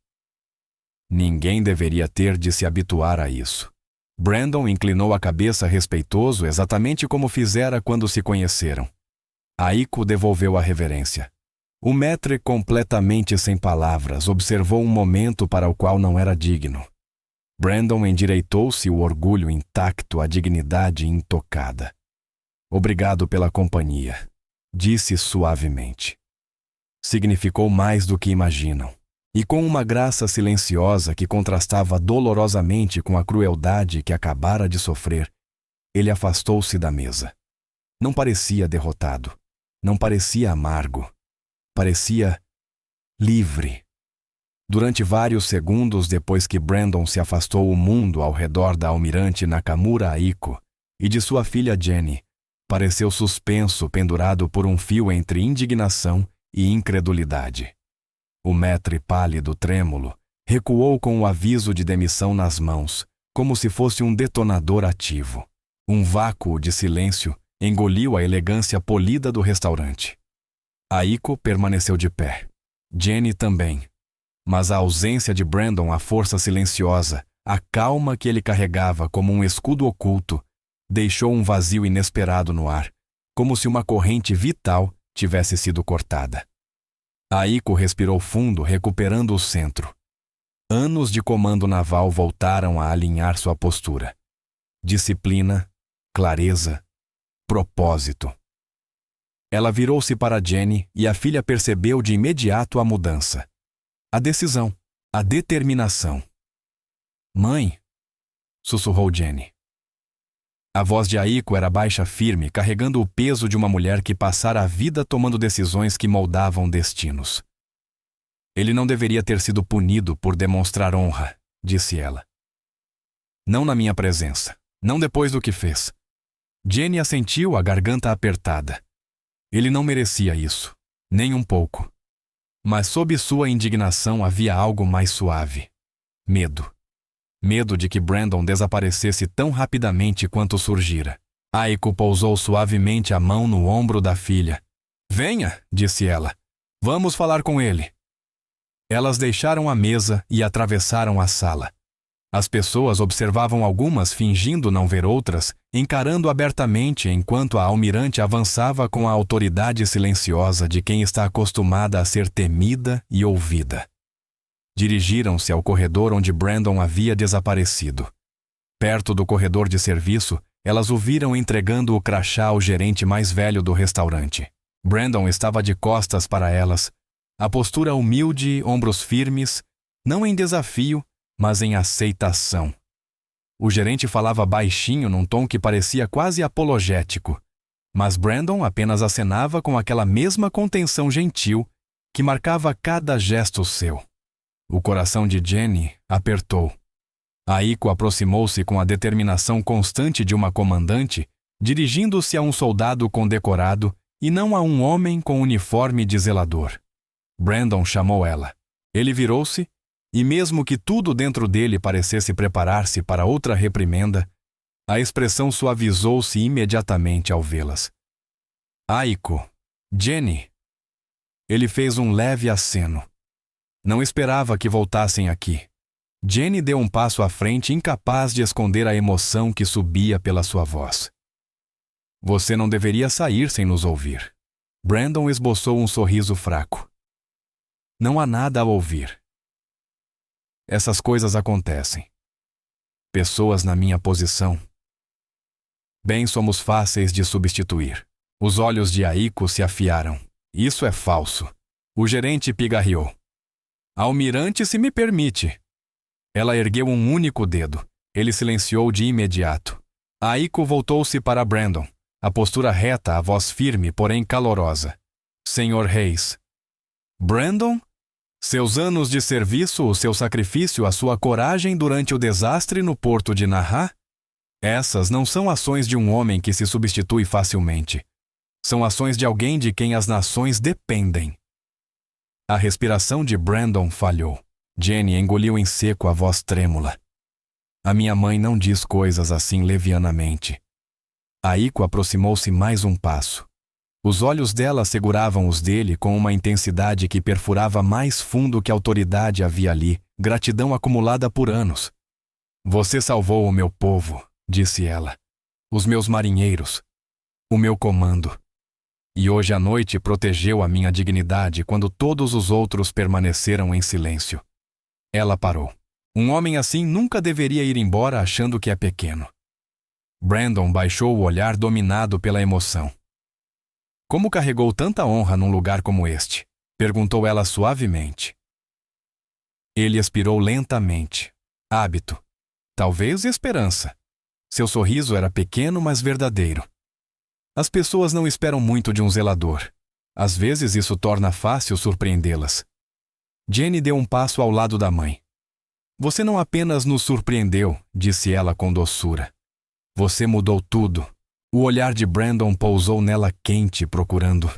Ninguém deveria ter de se habituar a isso. Brandon inclinou a cabeça respeitoso, exatamente como fizera quando se conheceram. Aiko devolveu a reverência. O maître, completamente sem palavras, observou um momento para o qual não era digno. Brandon endireitou-se, o orgulho intacto, a dignidade intocada. Obrigado pela companhia, disse suavemente. Significou mais do que imaginam. E com uma graça silenciosa que contrastava dolorosamente com a crueldade que acabara de sofrer, ele afastou-se da mesa. Não parecia derrotado. Não parecia amargo. Parecia livre. Durante vários segundos depois que Brandon se afastou, o mundo ao redor da almirante Nakamura Aiko e de sua filha Jenny pareceu suspenso, pendurado por um fio entre indignação e incredulidade. O maître, pálido, trêmulo, recuou com o aviso de demissão nas mãos, como se fosse um detonador ativo. Um vácuo de silêncio engoliu a elegância polida do restaurante. Aiko permaneceu de pé. Jenny também. Mas a ausência de Brandon, a força silenciosa, a calma que ele carregava como um escudo oculto, deixou um vazio inesperado no ar, como se uma corrente vital tivesse sido cortada. Aiko respirou fundo, recuperando o centro. Anos de comando naval voltaram a alinhar sua postura. Disciplina, clareza, propósito. Ela virou-se para Jenny e a filha percebeu de imediato a mudança. A decisão, a determinação. Mãe, sussurrou Jenny. A voz de Aiko era baixa, firme, carregando o peso de uma mulher que passara a vida tomando decisões que moldavam destinos. Ele não deveria ter sido punido por demonstrar honra, disse ela. Não na minha presença, não depois do que fez. Jenny assentiu, a garganta apertada. Ele não merecia isso, nem um pouco. Mas sob sua indignação havia algo mais suave. Medo. Medo de que Brandon desaparecesse tão rapidamente quanto surgira. Aiko pousou suavemente a mão no ombro da filha. Venha, disse ela. Vamos falar com ele. Elas deixaram a mesa e atravessaram a sala. As pessoas observavam algumas fingindo não ver outras, encarando abertamente enquanto a almirante avançava com a autoridade silenciosa de quem está acostumada a ser temida e ouvida. Dirigiram-se ao corredor onde Brandon havia desaparecido. Perto do corredor de serviço, elas o viram entregando o crachá ao gerente mais velho do restaurante. Brandon estava de costas para elas, a postura humilde, ombros firmes, não em desafio, mas em aceitação. O gerente falava baixinho num tom que parecia quase apologético, mas Brandon apenas acenava com aquela mesma contenção gentil que marcava cada gesto seu. O coração de Jenny apertou. Aiko aproximou-se com a determinação constante de uma comandante, dirigindo-se a um soldado condecorado e não a um homem com uniforme de zelador. Brandon chamou ela. Ele virou-se, e mesmo que tudo dentro dele parecesse preparar-se para outra reprimenda, a expressão suavizou-se imediatamente ao vê-las. Aiko, Jenny. Ele fez um leve aceno. Não esperava que voltassem aqui. Jenny deu um passo à frente, incapaz de esconder a emoção que subia pela sua voz. Você não deveria sair sem nos ouvir. Brandon esboçou um sorriso fraco. Não há nada a ouvir. Essas coisas acontecem. Pessoas na minha posição. Bem, somos fáceis de substituir. Os olhos de Aiko se afiaram. Isso é falso. O gerente pigarreou. Almirante, se me permite. Ela ergueu um único dedo. Ele silenciou de imediato. Aiko voltou-se para Brandon. A postura reta, a voz firme, porém calorosa. Senhor Reis. Brandon? Seus anos de serviço, o seu sacrifício, a sua coragem durante o desastre no porto de Narra? Essas não são ações de um homem que se substitui facilmente. São ações de alguém de quem as nações dependem. A respiração de Brandon falhou. Jenny engoliu em seco a voz trêmula. A minha mãe não diz coisas assim levianamente. Aiko aproximou-se mais um passo. Os olhos dela seguravam os dele com uma intensidade que perfurava mais fundo que a autoridade havia ali, gratidão acumulada por anos. Você salvou o meu povo, disse ela, os meus marinheiros, o meu comando. E hoje à noite protegeu a minha dignidade quando todos os outros permaneceram em silêncio. Ela parou. Um homem assim nunca deveria ir embora achando que é pequeno. Brandon baixou o olhar dominado pela emoção. Como carregou tanta honra num lugar como este? Perguntou ela suavemente. Ele expirou lentamente. Hábito. Talvez esperança. Seu sorriso era pequeno, mas verdadeiro. As pessoas não esperam muito de um zelador. Às vezes isso torna fácil surpreendê-las. Jenny deu um passo ao lado da mãe. Você não apenas nos surpreendeu, disse ela com doçura. Você mudou tudo. O olhar de Brandon pousou nela quente, procurando.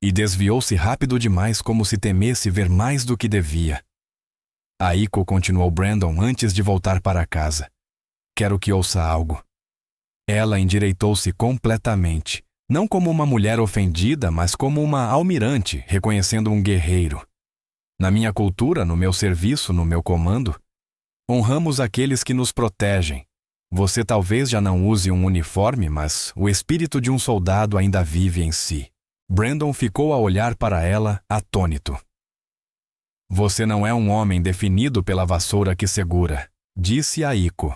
E desviou-se rápido demais, como se temesse ver mais do que devia. Aiko continuou Brandon antes de voltar para casa. Quero que ouça algo. Ela endireitou-se completamente, não como uma mulher ofendida, mas como uma almirante, reconhecendo um guerreiro. Na minha cultura, no meu serviço, no meu comando, honramos aqueles que nos protegem. Você talvez já não use um uniforme, mas o espírito de um soldado ainda vive em si. Brandon ficou a olhar para ela, atônito. Você não é um homem definido pela vassoura que segura, disse Aiko.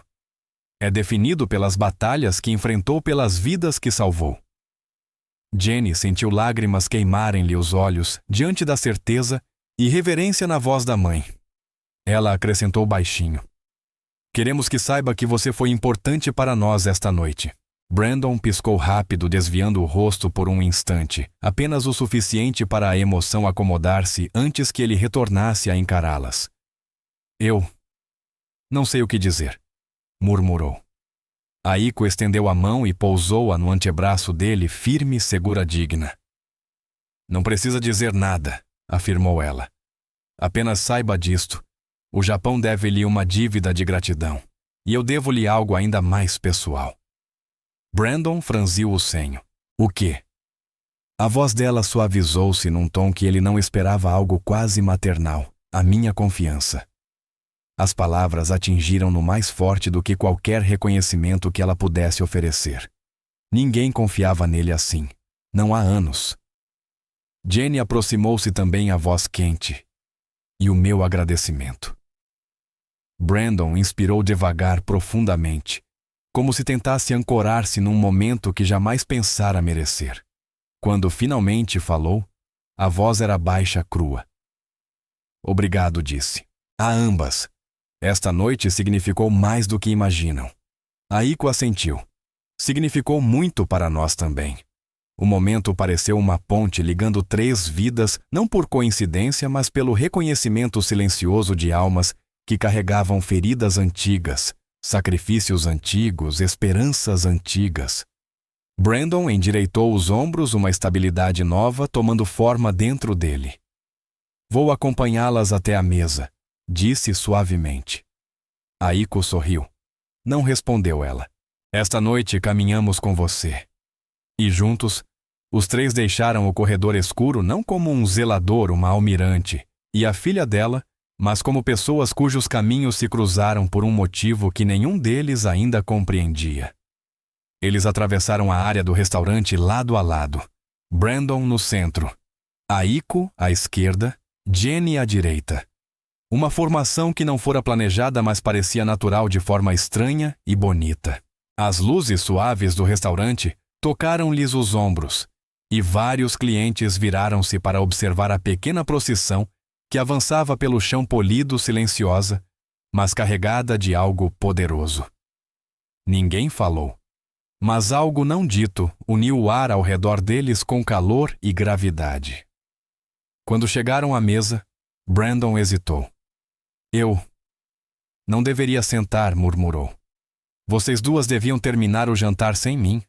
É definido pelas batalhas que enfrentou, pelas vidas que salvou. Jenny sentiu lágrimas queimarem-lhe os olhos diante da certeza e reverência na voz da mãe. Ela acrescentou baixinho. Queremos que saiba que você foi importante para nós esta noite. Brandon piscou rápido, desviando o rosto por um instante, apenas o suficiente para a emoção acomodar-se antes que ele retornasse a encará-las. Eu não sei o que dizer, murmurou. Aiko estendeu a mão e pousou-a no antebraço dele, firme, segura, digna. Não precisa dizer nada, afirmou ela. Apenas saiba disto. O Japão deve-lhe uma dívida de gratidão. E eu devo-lhe algo ainda mais pessoal. Brandon franziu o senho. O quê? A voz dela suavizou-se num tom que ele não esperava, algo quase maternal. A minha confiança. As palavras atingiram-no mais forte do que qualquer reconhecimento que ela pudesse oferecer. Ninguém confiava nele assim. Não há anos. Jenny aproximou-se também, a voz quente. E o meu agradecimento. Brandon inspirou devagar, profundamente, como se tentasse ancorar-se num momento que jamais pensara merecer. Quando finalmente falou, a voz era baixa, crua. Obrigado, disse. A ambas. Esta noite significou mais do que imaginam. Aiko assentiu. Significou muito para nós também. O momento pareceu uma ponte ligando 3 vidas, não por coincidência, mas pelo reconhecimento silencioso de almas que carregavam feridas antigas, sacrifícios antigos, esperanças antigas. Brandon endireitou os ombros, uma estabilidade nova tomando forma dentro dele. Vou acompanhá-las até a mesa, disse suavemente. Aiko sorriu. Não respondeu ela. Esta noite caminhamos com você. E juntos, os 3 deixaram o corredor escuro não como um zelador, uma almirante, e a filha dela, mas como pessoas cujos caminhos se cruzaram por um motivo que nenhum deles ainda compreendia. Eles atravessaram a área do restaurante lado a lado. Brandon no centro. Aiko à esquerda, Jenny à direita. Uma formação que não fora planejada, mas parecia natural de forma estranha e bonita. As luzes suaves do restaurante tocaram-lhes os ombros, e vários clientes viraram-se para observar a pequena procissão que avançava pelo chão polido, silenciosa, mas carregada de algo poderoso. Ninguém falou. Mas algo não dito uniu o ar ao redor deles com calor e gravidade. Quando chegaram à mesa, Brandon hesitou. Eu não deveria sentar, murmurou. Vocês duas deviam terminar o jantar sem mim.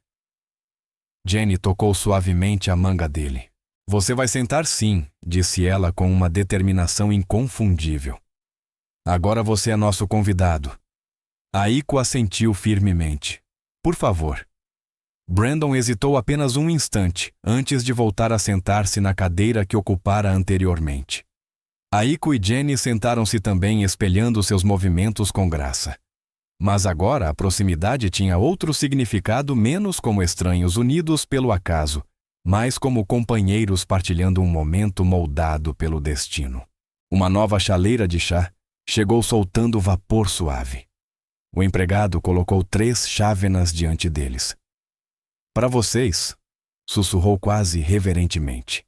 Jenny tocou suavemente a manga dele. Você vai sentar sim, disse ela com uma determinação inconfundível. Agora você é nosso convidado. Aiko assentiu firmemente. Por favor. Brandon hesitou apenas um instante antes de voltar a sentar-se na cadeira que ocupara anteriormente. Aiko e Jenny sentaram-se também, espelhando seus movimentos com graça. Mas agora a proximidade tinha outro significado, menos como estranhos unidos pelo acaso, mas como companheiros partilhando um momento moldado pelo destino. Uma nova chaleira de chá chegou soltando vapor suave. O empregado colocou 3 chávenas diante deles. Para vocês, sussurrou quase reverentemente.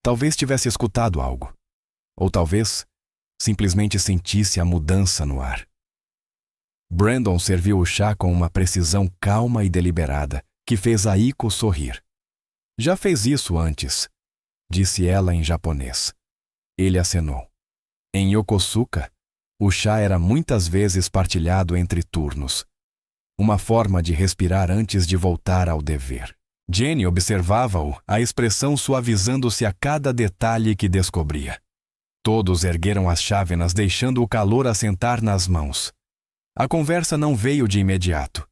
Talvez tivesse escutado algo. Ou talvez simplesmente sentisse a mudança no ar. Brandon serviu o chá com uma precisão calma e deliberada, que fez Aiko sorrir. Já fez isso antes, disse ela em japonês. Ele acenou. Em Yokosuka, o chá era muitas vezes partilhado entre turnos. Uma forma de respirar antes de voltar ao dever. Jenny observava-o, a expressão suavizando-se a cada detalhe que descobria. Todos ergueram as chávenas, deixando o calor assentar nas mãos. A conversa não veio de imediato.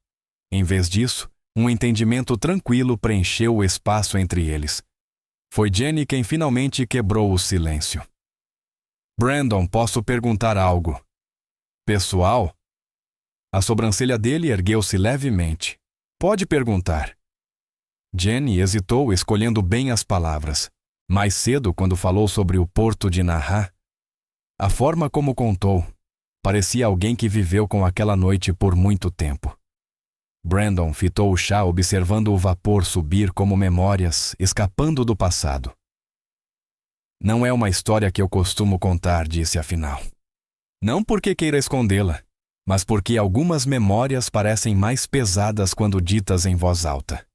Em vez disso, um entendimento tranquilo preencheu o espaço entre eles. Foi Jenny quem finalmente quebrou o silêncio. Brandon, posso perguntar algo? Pessoal? A sobrancelha dele ergueu-se levemente. Pode perguntar. Jenny hesitou, escolhendo bem as palavras. Mais cedo, quando falou sobre o porto de Naha, a forma como contou parecia alguém que viveu com aquela noite por muito tempo. Brandon fitou o chá, observando o vapor subir como memórias, escapando do passado. Não é uma história que eu costumo contar, disse afinal. Não porque queira escondê-la, mas porque algumas memórias parecem mais pesadas quando ditas em voz alta.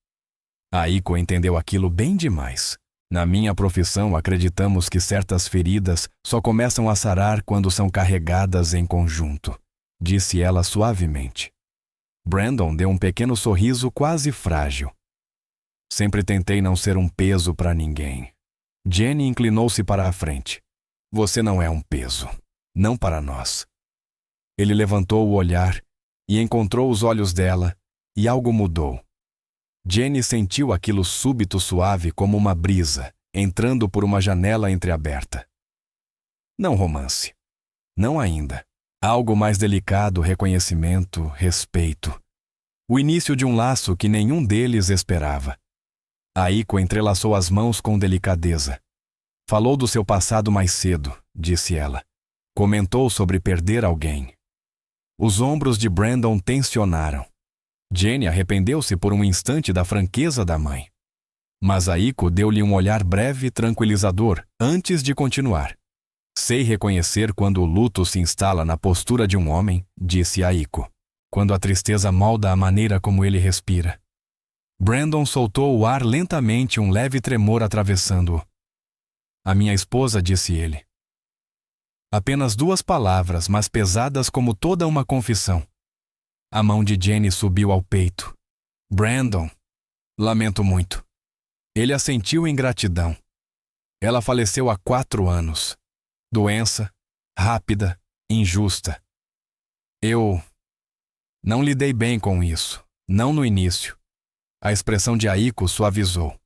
Aiko entendeu aquilo bem demais. Na minha profissão, acreditamos que certas feridas só começam a sarar quando são carregadas em conjunto, disse ela suavemente. Brandon deu um pequeno sorriso quase frágil. Sempre tentei não ser um peso para ninguém. Jenny inclinou-se para a frente. Você não é um peso, não para nós. Ele levantou o olhar e encontrou os olhos dela, e algo mudou. Jenny sentiu aquilo súbito suave como uma brisa, entrando por uma janela entreaberta. Não romance. Não ainda. Algo mais delicado, reconhecimento, respeito. O início de um laço que nenhum deles esperava. Aiko entrelaçou as mãos com delicadeza. Falou do seu passado mais cedo, disse ela. Comentou sobre perder alguém. Os ombros de Brandon tensionaram. Jenny arrependeu-se por um instante da franqueza da mãe. Mas Aiko deu-lhe um olhar breve, tranquilizador, antes de continuar. Sei reconhecer quando o luto se instala na postura de um homem, disse Aiko, quando a tristeza molda a maneira como ele respira. Brandon soltou o ar lentamente, um leve tremor atravessando-o. A minha esposa, disse ele. Apenas 2 palavras, mas pesadas como toda uma confissão. A mão de Jenny subiu ao peito. Brandon, lamento muito. Ele assentiu em gratidão. Ela faleceu há 4 anos. Doença, rápida, injusta. Eu não lidei bem com isso, não no início. A expressão de Aiko suavizou.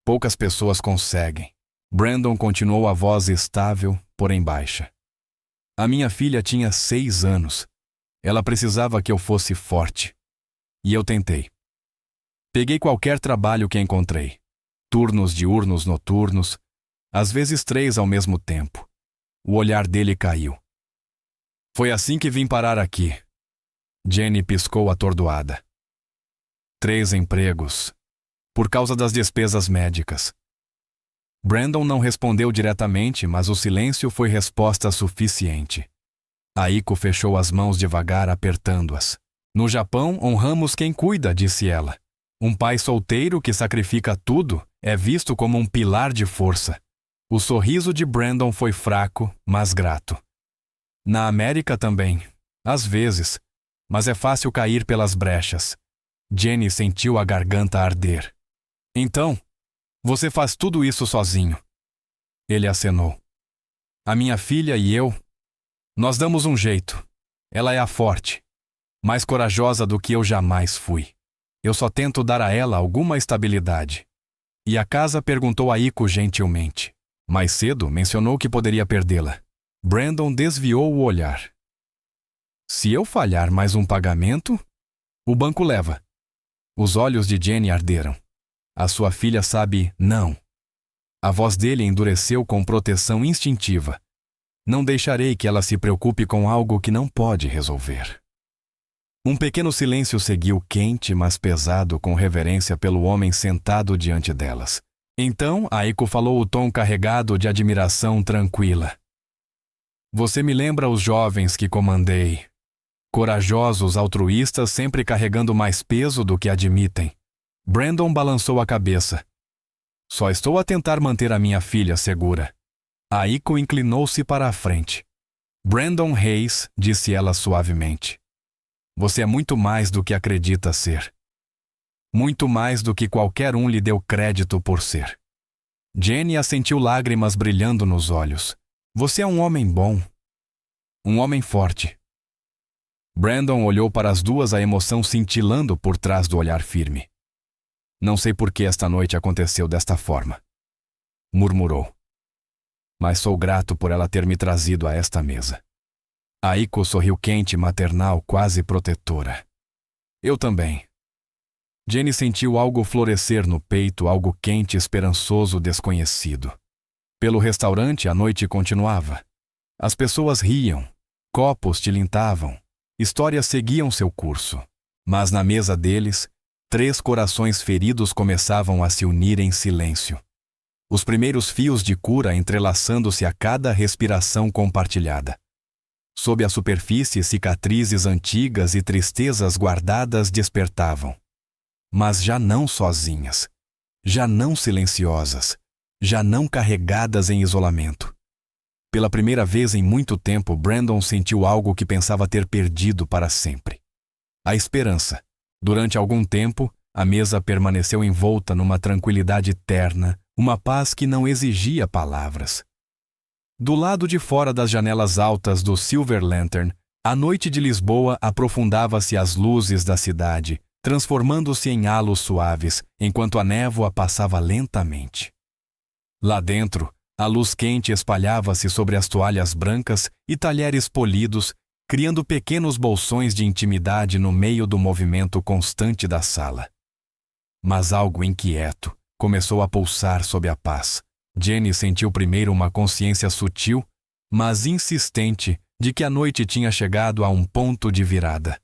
Poucas pessoas conseguem. Brandon continuou, a voz estável, porém baixa. A minha filha tinha 6 anos. Ela precisava que eu fosse forte. E eu tentei. Peguei qualquer trabalho que encontrei. Turnos diurnos, noturnos, às vezes 3 ao mesmo tempo. O olhar dele caiu. Foi assim que vim parar aqui. Jenny piscou atordoada. 3 empregos. Por causa das despesas médicas. Brandon não respondeu diretamente, mas o silêncio foi resposta suficiente. Aiko fechou as mãos devagar, apertando-as. No Japão, honramos quem cuida, disse ela. Um pai solteiro que sacrifica tudo é visto como um pilar de força. O sorriso de Brandon foi fraco, mas grato. Na América também, às vezes, mas é fácil cair pelas brechas. Jenny sentiu a garganta arder. Então, você faz tudo isso sozinho. Ele acenou. A minha filha e eu, nós damos um jeito. Ela é a forte, mais corajosa do que eu jamais fui. Eu só tento dar a ela alguma estabilidade. E a casa perguntou a Iko gentilmente. Mais cedo, mencionou que poderia perdê-la. Brandon desviou o olhar. Se eu falhar mais um pagamento, o banco leva. Os olhos de Jenny arderam. A sua filha sabe não. A voz dele endureceu com proteção instintiva. Não deixarei que ela se preocupe com algo que não pode resolver. Um pequeno silêncio seguiu quente, mas pesado, com reverência pelo homem sentado diante delas. Então, Aiko falou o tom carregado de admiração tranquila. Você me lembra os jovens que comandei. Corajosos, altruístas, sempre carregando mais peso do que admitem. Brandon balançou a cabeça. Só estou a tentar manter a minha filha segura. Aiko inclinou-se para a frente. Brandon Reis, disse ela suavemente. Você é muito mais do que acredita ser. Muito mais do que qualquer um lhe deu crédito por ser. Jenny assentiu, lágrimas brilhando nos olhos. Você é um homem bom. Um homem forte. Brandon olhou para as duas, a emoção cintilando por trás do olhar firme. Não sei por que esta noite aconteceu desta forma. Murmurou. Mas sou grato por ela ter me trazido a esta mesa. Aiko sorriu quente, maternal, quase protetora. Eu também. Jenny sentiu algo florescer no peito, algo quente, esperançoso, desconhecido. Pelo restaurante, a noite continuava. As pessoas riam, copos tilintavam, histórias seguiam seu curso. Mas na mesa deles, 3 corações feridos começavam a se unir em silêncio. Os primeiros fios de cura entrelaçando-se a cada respiração compartilhada. Sob a superfície, cicatrizes antigas e tristezas guardadas despertavam. Mas já não sozinhas, já não silenciosas, já não carregadas em isolamento. Pela primeira vez em muito tempo, Brandon sentiu algo que pensava ter perdido para sempre. A esperança. Durante algum tempo, a mesa permaneceu envolta numa tranquilidade terna, uma paz que não exigia palavras. Do lado de fora das janelas altas do Silver Lantern, a noite de Lisboa aprofundava-se às luzes da cidade, transformando-se em halos suaves, enquanto a névoa passava lentamente. Lá dentro, a luz quente espalhava-se sobre as toalhas brancas e talheres polidos, criando pequenos bolsões de intimidade no meio do movimento constante da sala. Mas algo inquieto começou a pulsar sob a paz. Jenny sentiu primeiro uma consciência sutil, mas insistente, de que a noite tinha chegado a um ponto de virada.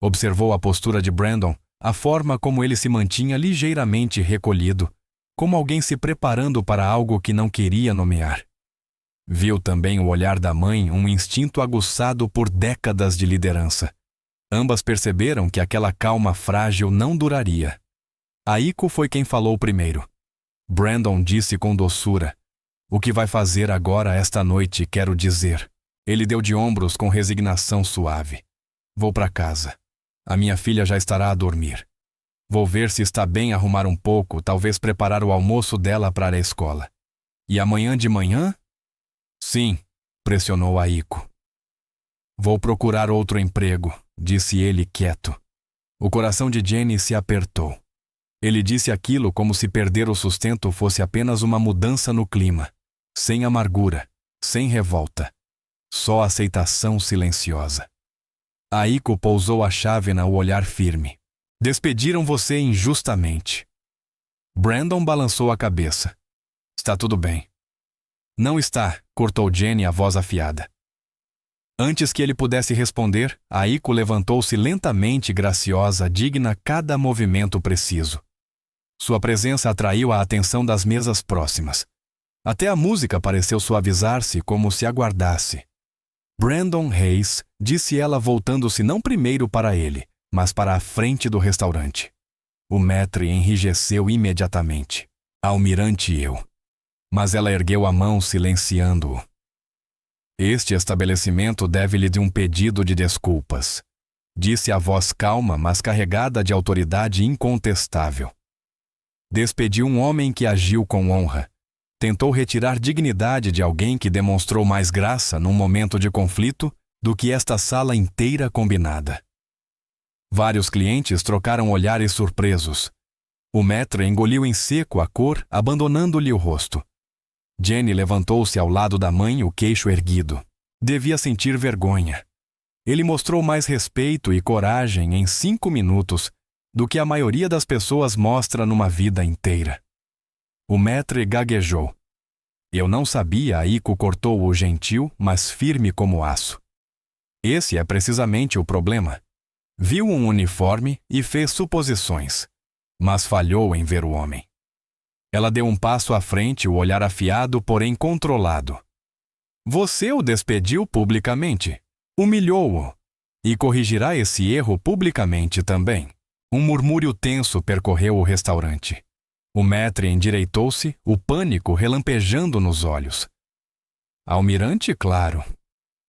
Observou a postura de Brandon, a forma como ele se mantinha ligeiramente recolhido, como alguém se preparando para algo que não queria nomear. Viu também o olhar da mãe, um instinto aguçado por décadas de liderança. Ambas perceberam que aquela calma frágil não duraria. Aiko foi quem falou primeiro. Brandon disse com doçura. O que vai fazer agora esta noite, quero dizer. Ele deu de ombros com resignação suave. Vou para casa. A minha filha já estará a dormir. Vou ver se está bem, arrumar um pouco, talvez preparar o almoço dela para a escola. E amanhã de manhã? Sim, pressionou Aiko. Vou procurar outro emprego, disse ele quieto. O coração de Jenny se apertou. Ele disse aquilo como se perder o sustento fosse apenas uma mudança no clima, sem amargura, sem revolta, só aceitação silenciosa. Aiko pousou a chave no olhar firme. Despediram você injustamente. Brandon balançou a cabeça. Está tudo bem. Não está, cortou Jenny, a voz afiada. Antes que ele pudesse responder, Aiko levantou-se lentamente, graciosa, digna cada movimento preciso. Sua presença atraiu a atenção das mesas próximas. Até a música pareceu suavizar-se como se aguardasse. Brandon Reis, disse ela voltando-se não primeiro para ele, mas para a frente do restaurante. O maître enrijeceu imediatamente. Almirante e eu. Mas ela ergueu a mão silenciando-o. Este estabelecimento deve-lhe de um pedido de desculpas, disse a voz calma, mas carregada de autoridade incontestável. Despediu um homem que agiu com honra. Tentou retirar dignidade de alguém que demonstrou mais graça num momento de conflito do que esta sala inteira combinada. Vários clientes trocaram olhares surpresos. O maître engoliu em seco a cor, abandonando-lhe o rosto. Jenny levantou-se ao lado da mãe, o queixo erguido. Devia sentir vergonha. Ele mostrou mais respeito e coragem em 5 minutos do que a maioria das pessoas mostra numa vida inteira. O maître gaguejou. Eu não sabia, Aiko cortou-o gentil, mas firme como aço. Esse é precisamente o problema. Viu um uniforme e fez suposições, mas falhou em ver o homem. Ela deu um passo à frente, o olhar afiado, porém controlado. Você o despediu publicamente, humilhou-o, e corrigirá esse erro publicamente também. Um murmúrio tenso percorreu o restaurante. O maître endireitou-se, o pânico relampejando nos olhos. Almirante, claro.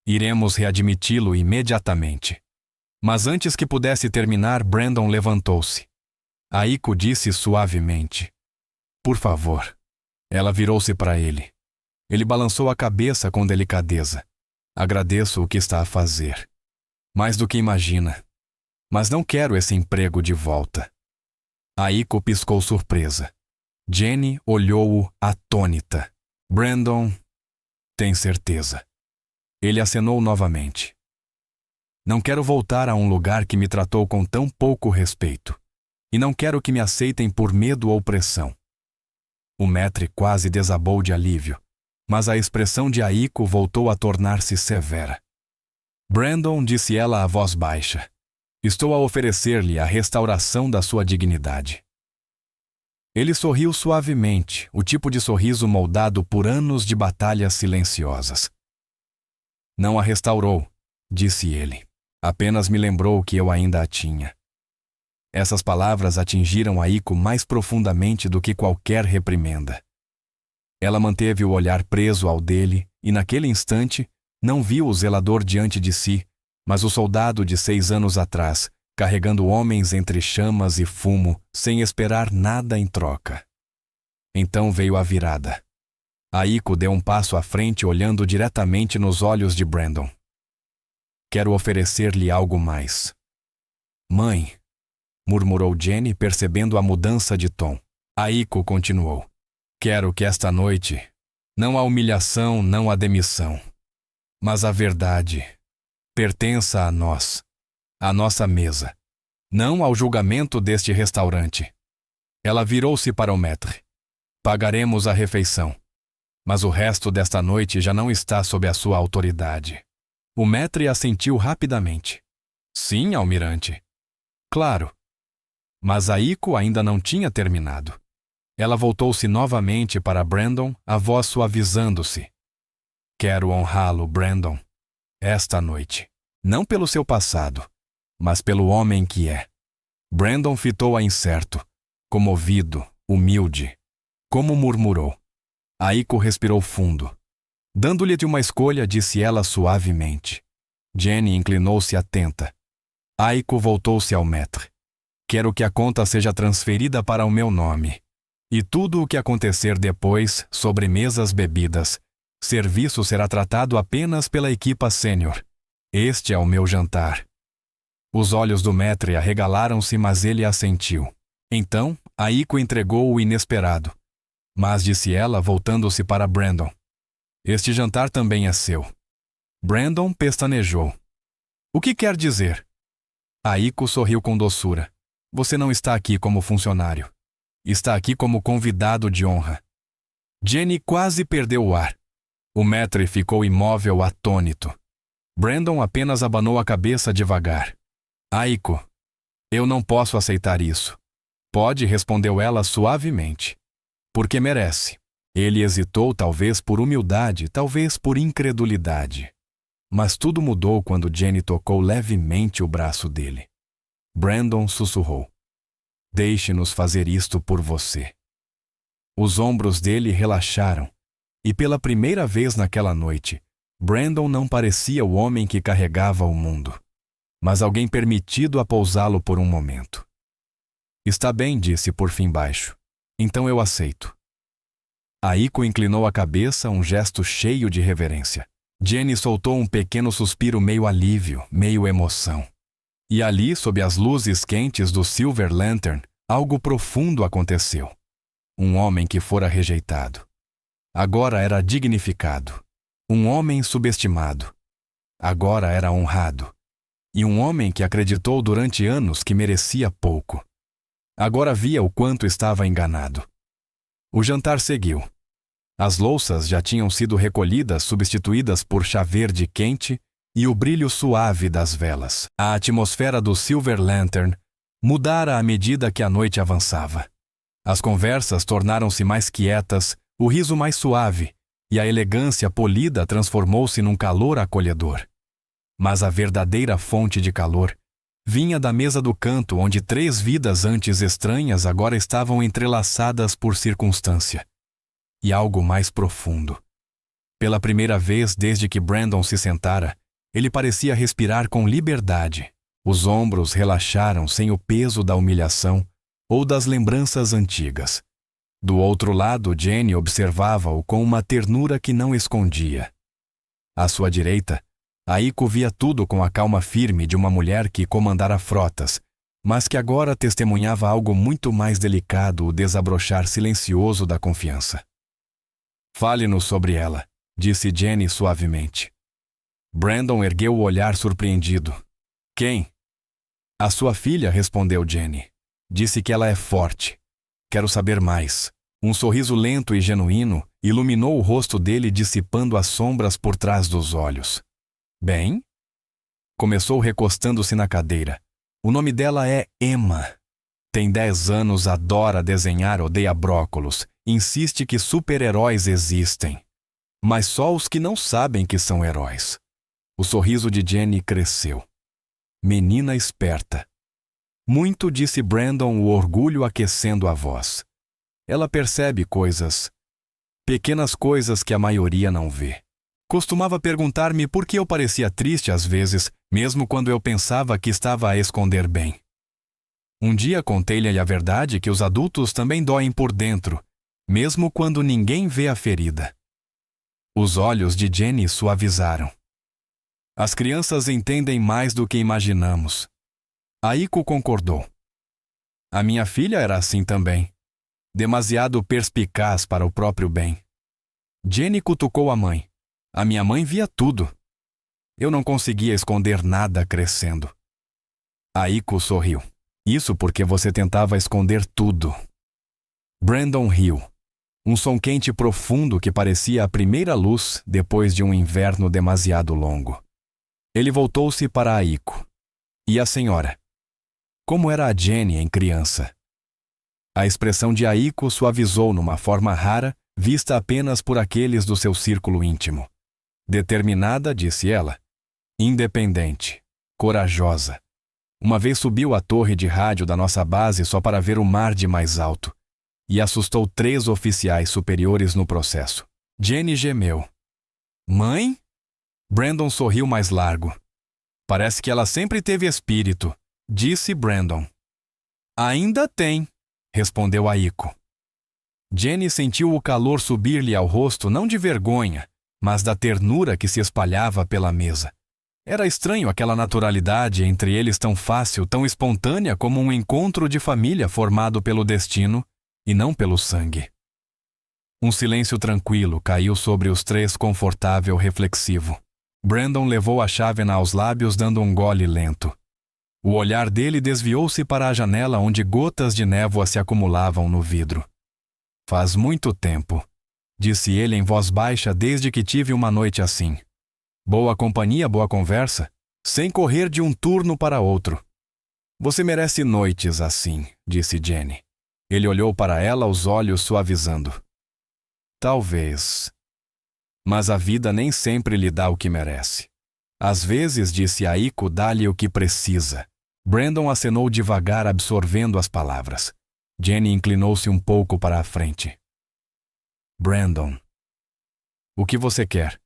Iremos readmiti-lo imediatamente. Mas antes que pudesse terminar, Brandon levantou-se. Aiko disse suavemente: Por favor. Ela virou-se para ele. Ele balançou a cabeça com delicadeza. Agradeço o que está a fazer. Mais do que imagina. Mas não quero esse emprego de volta. Aiko piscou surpresa. Jenny olhou-o atônita. Brandon, tem certeza. Ele acenou novamente. Não quero voltar a um lugar que me tratou com tão pouco respeito. E não quero que me aceitem por medo ou pressão. O maître quase desabou de alívio, mas a expressão de Aiko voltou a tornar-se severa. Brandon, disse ela a voz baixa, estou a oferecer-lhe a restauração da sua dignidade. Ele sorriu suavemente, o tipo de sorriso moldado por anos de batalhas silenciosas. Não a restaurou, disse ele. Apenas me lembrou que eu ainda a tinha. Essas palavras atingiram Aiko mais profundamente do que qualquer reprimenda. Ela manteve o olhar preso ao dele e, naquele instante, não viu o zelador diante de si, mas o soldado de 6 anos atrás, carregando homens entre chamas e fumo, sem esperar nada em troca. Então veio a virada. Aiko deu um passo à frente, olhando diretamente nos olhos de Brandon. Quero oferecer-lhe algo mais. Mãe, murmurou Jenny, percebendo a mudança de tom. Aiko continuou. Quero que esta noite, não a humilhação, não a demissão, mas a verdade, pertença a nós, à nossa mesa, não ao julgamento deste restaurante. Ela virou-se para o maître. Pagaremos a refeição, mas o resto desta noite já não está sob a sua autoridade. O maître assentiu rapidamente. Sim, almirante. Claro. Mas Aiko ainda não tinha terminado. Ela voltou-se novamente para Brandon, a voz suavizando-se. Quero honrá-lo, Brandon, esta noite. Não pelo seu passado, mas pelo homem que é. Brandon fitou-a incerto, comovido, humilde. Como murmurou. Aiko respirou fundo. Dando-lhe de uma escolha, disse ela suavemente. Jenny inclinou-se atenta. Aiko voltou-se ao maître. Quero que a conta seja transferida para o meu nome. E tudo o que acontecer depois, sobremesas, bebidas, serviço será tratado apenas pela equipa sênior. Este é o meu jantar. Os olhos do maître arregalaram-se, mas ele assentiu. Então, Aiko entregou o inesperado. Mas disse ela, voltando-se para Brandon. Este jantar também é seu. Brandon pestanejou. O que quer dizer? Aiko sorriu com doçura. Você não está aqui como funcionário. Está aqui como convidado de honra. Jenny quase perdeu o ar. O maître ficou imóvel, atônito. Brandon apenas abanou a cabeça devagar. Aiko, eu não posso aceitar isso. Pode, respondeu ela suavemente. Porque merece. Ele hesitou, talvez por humildade, talvez por incredulidade. Mas tudo mudou quando Jenny tocou levemente o braço dele. Brandon sussurrou: "Deixe-nos fazer isto por você." Os ombros dele relaxaram, e pela primeira vez naquela noite, Brandon não parecia o homem que carregava o mundo, mas alguém permitido a pousá-lo por um momento. "Está bem", disse por fim baixo. "Então eu aceito." Aiko inclinou a cabeça, um gesto cheio de reverência. Jenny soltou um pequeno suspiro, meio alívio, meio emoção. E ali, sob as luzes quentes do Silver Lantern, algo profundo aconteceu. Um homem que fora rejeitado agora era dignificado. Um homem subestimado agora era honrado. E um homem que acreditou durante anos que merecia pouco agora via o quanto estava enganado. O jantar seguiu. As louças já tinham sido recolhidas, substituídas por chá verde quente e o brilho suave das velas. A atmosfera do Silver Lantern mudara à medida que a noite avançava. As conversas tornaram-se mais quietas, o riso mais suave, e a elegância polida transformou-se num calor acolhedor. Mas a verdadeira fonte de calor vinha da mesa do canto, onde 3 vidas antes estranhas agora estavam entrelaçadas por circunstância. E algo mais profundo. Pela primeira vez desde que Brandon se sentara, ele parecia respirar com liberdade. Os ombros relaxaram sem o peso da humilhação ou das lembranças antigas. Do outro lado, Jenny observava-o com uma ternura que não escondia. À sua direita, Aiko via tudo com a calma firme de uma mulher que comandara frotas, mas que agora testemunhava algo muito mais delicado, o desabrochar silencioso da confiança. "Fale-nos sobre ela", disse Jenny suavemente. Brandon ergueu o olhar surpreendido. "Quem?" "A sua filha", respondeu Jenny. "Disse que ela é forte. Quero saber mais." Um sorriso lento e genuíno iluminou o rosto dele, dissipando as sombras por trás dos olhos. "Bem?" Começou recostando-se na cadeira. "O nome dela é Emma. Tem 10 anos, adora desenhar, odeia brócolos. Insiste que super-heróis existem. Mas só os que não sabem que são heróis." O sorriso de Jenny cresceu. "Menina esperta." "Muito", disse Brandon, o orgulho aquecendo a voz. "Ela percebe coisas, pequenas coisas que a maioria não vê. Costumava perguntar-me por que eu parecia triste às vezes, mesmo quando eu pensava que estava a esconder bem. Um dia contei-lhe a verdade, que os adultos também doem por dentro, mesmo quando ninguém vê a ferida." Os olhos de Jenny suavizaram. "As crianças entendem mais do que imaginamos." Aiko concordou. "A minha filha era assim também. Demasiado perspicaz para o próprio bem." Jenny cutucou a mãe. "A minha mãe via tudo. Eu não conseguia esconder nada crescendo." Aiko sorriu. "Isso porque você tentava esconder tudo." Brandon riu. Um som quente profundo que parecia a primeira luz depois de um inverno demasiado longo. Ele voltou-se para Aiko. "E a senhora? Como era a Jenny em criança?" A expressão de Aiko suavizou numa forma rara, vista apenas por aqueles do seu círculo íntimo. "Determinada", disse ela. "Independente. Corajosa. Uma vez subiu à torre de rádio da nossa base só para ver o mar de mais alto. E assustou 3 oficiais superiores no processo." Jenny gemeu. "Mãe?" Brandon sorriu mais largo. "Parece que ela sempre teve espírito", disse Brandon. "Ainda tem", respondeu Aiko. Jenny sentiu o calor subir-lhe ao rosto, não de vergonha, mas da ternura que se espalhava pela mesa. Era estranho aquela naturalidade entre eles, tão fácil, tão espontânea como um encontro de família formado pelo destino e não pelo sangue. Um silêncio tranquilo caiu sobre os 3, confortável, reflexivo. Brandon levou a chávena aos lábios, dando um gole lento. O olhar dele desviou-se para a janela, onde gotas de névoa se acumulavam no vidro. "Faz muito tempo", disse ele em voz baixa, "desde que tive uma noite assim. Boa companhia, boa conversa, sem correr de um turno para outro." "Você merece noites assim", disse Jenny. Ele olhou para ela, os olhos suavizando. "Talvez. Mas a vida nem sempre lhe dá o que merece." Às vezes, disse Aiko, dá-lhe o que precisa. Brandon acenou devagar, absorvendo as palavras. Jenny inclinou-se um pouco para a frente. Brandon, o que você quer?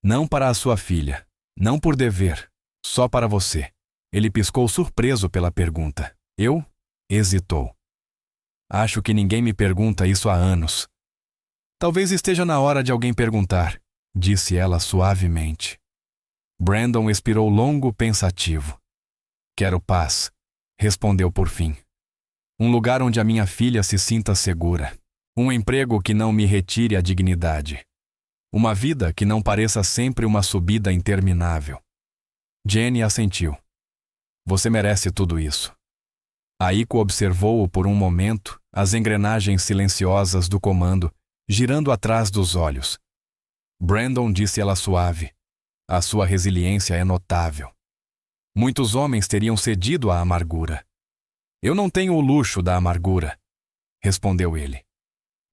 Não para a sua filha, não por dever, só para você. Ele piscou surpreso pela pergunta. Eu? Hesitou. Acho que ninguém me pergunta isso há anos. Talvez esteja na hora de alguém perguntar, disse ela suavemente. Brandon expirou longo, pensativo. Quero paz, respondeu por fim. Um lugar onde a minha filha se sinta segura. Um emprego que não me retire a dignidade. Uma vida que não pareça sempre uma subida interminável. Jenny assentiu. Você merece tudo isso. Aiko observou-o por um momento, as engrenagens silenciosas do comando, girando atrás dos olhos. Brandon, disse ela suave. A sua resiliência é notável. Muitos homens teriam cedido à amargura. Eu não tenho o luxo da amargura, respondeu ele.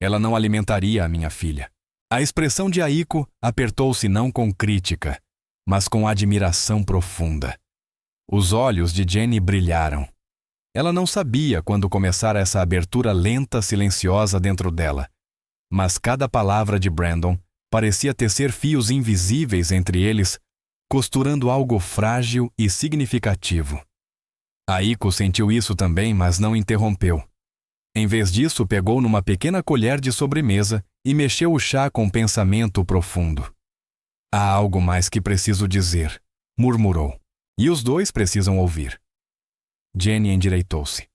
Ela não alimentaria a minha filha. A expressão de Aiko apertou-se não com crítica, mas com admiração profunda. Os olhos de Jenny brilharam. Ela não sabia quando começara essa abertura lenta, silenciosa dentro dela, mas cada palavra de Brandon parecia tecer fios invisíveis entre eles, costurando algo frágil e significativo. Aiko sentiu isso também, mas não interrompeu. Em vez disso, pegou numa pequena colher de sobremesa e mexeu o chá com pensamento profundo. Há algo mais que preciso dizer, murmurou. E os dois precisam ouvir. Jenny endireitou-se.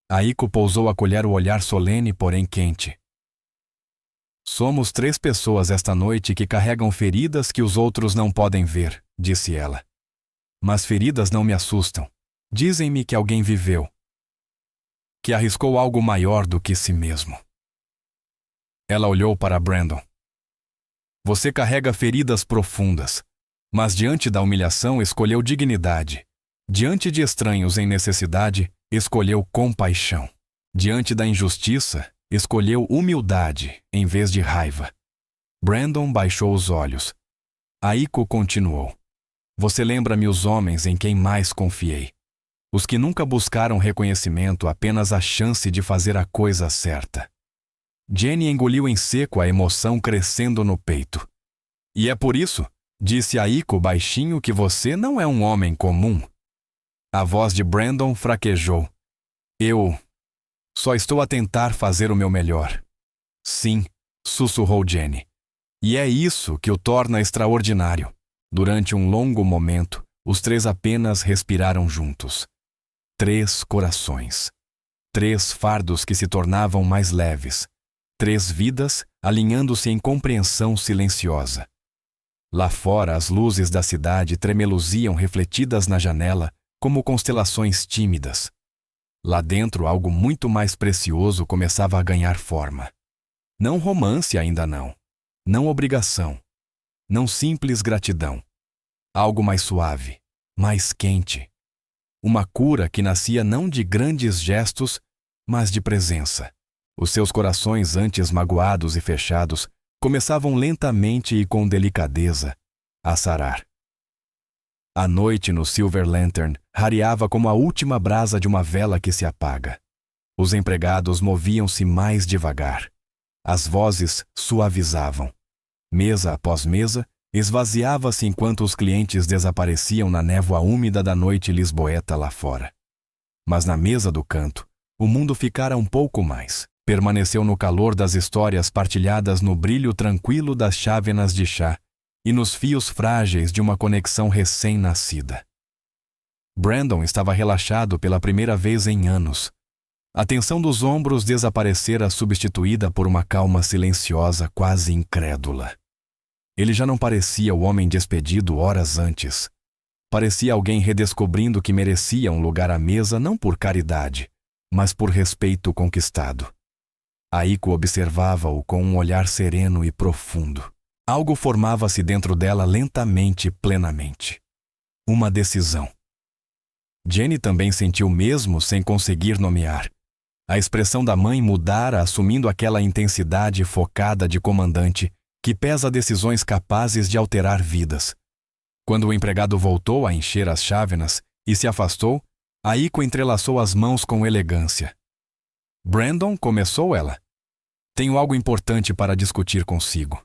Aiko pousou a colher, o olhar solene, porém quente. Somos 3 pessoas esta noite que carregam feridas que os outros não podem ver, disse ela. Mas feridas não me assustam. Dizem-me que alguém viveu. Que arriscou algo maior do que si mesmo. Ela olhou para Brandon. Você carrega feridas profundas, mas diante da humilhação escolheu dignidade. Diante de estranhos em necessidade, escolheu compaixão. Diante da injustiça, escolheu humildade em vez de raiva. Brandon baixou os olhos. Aiko continuou. Você lembra-me os homens em quem mais confiei. Os que nunca buscaram reconhecimento, apenas a chance de fazer a coisa certa. Jenny engoliu em seco, a emoção crescendo no peito. E é por isso, disse Aiko baixinho, que você não é um homem comum. A voz de Brandon fraquejou. Eu só estou a tentar fazer o meu melhor. Sim, sussurrou Jenny. E é isso que o torna extraordinário. Durante um longo momento, os 3 apenas respiraram juntos. 3 corações. 3 fardos que se tornavam mais leves. 3 vidas alinhando-se em compreensão silenciosa. Lá fora, as luzes da cidade tremeluziam refletidas na janela como constelações tímidas. Lá dentro, algo muito mais precioso começava a ganhar forma. Não romance ainda não. Não obrigação. Não simples gratidão. Algo mais suave, mais quente. Uma cura que nascia não de grandes gestos, mas de presença. Os seus corações, antes magoados e fechados, começavam lentamente e com delicadeza a sarar. A noite no Silver Lantern rareava como a última brasa de uma vela que se apaga. Os empregados moviam-se mais devagar. As vozes suavizavam. Mesa após mesa, esvaziava-se enquanto os clientes desapareciam na névoa úmida da noite lisboeta lá fora. Mas na mesa do canto, o mundo ficara um pouco mais. Permaneceu no calor das histórias partilhadas, no brilho tranquilo das chávenas de chá e nos fios frágeis de uma conexão recém-nascida. Brandon estava relaxado pela primeira vez em anos. A tensão dos ombros desaparecera, substituída por uma calma silenciosa, quase incrédula. Ele já não parecia o homem despedido horas antes. Parecia alguém redescobrindo que merecia um lugar à mesa não por caridade, mas por respeito conquistado. Aiko observava-o com um olhar sereno e profundo. Algo formava-se dentro dela lentamente e plenamente. Uma decisão. Jenny também sentiu mesmo sem conseguir nomear. A expressão da mãe mudara, assumindo aquela intensidade focada de comandante que pesa decisões capazes de alterar vidas. Quando o empregado voltou a encher as chávenas e se afastou, Aiko entrelaçou as mãos com elegância. Brandon, começou ela. Tenho algo importante para discutir consigo.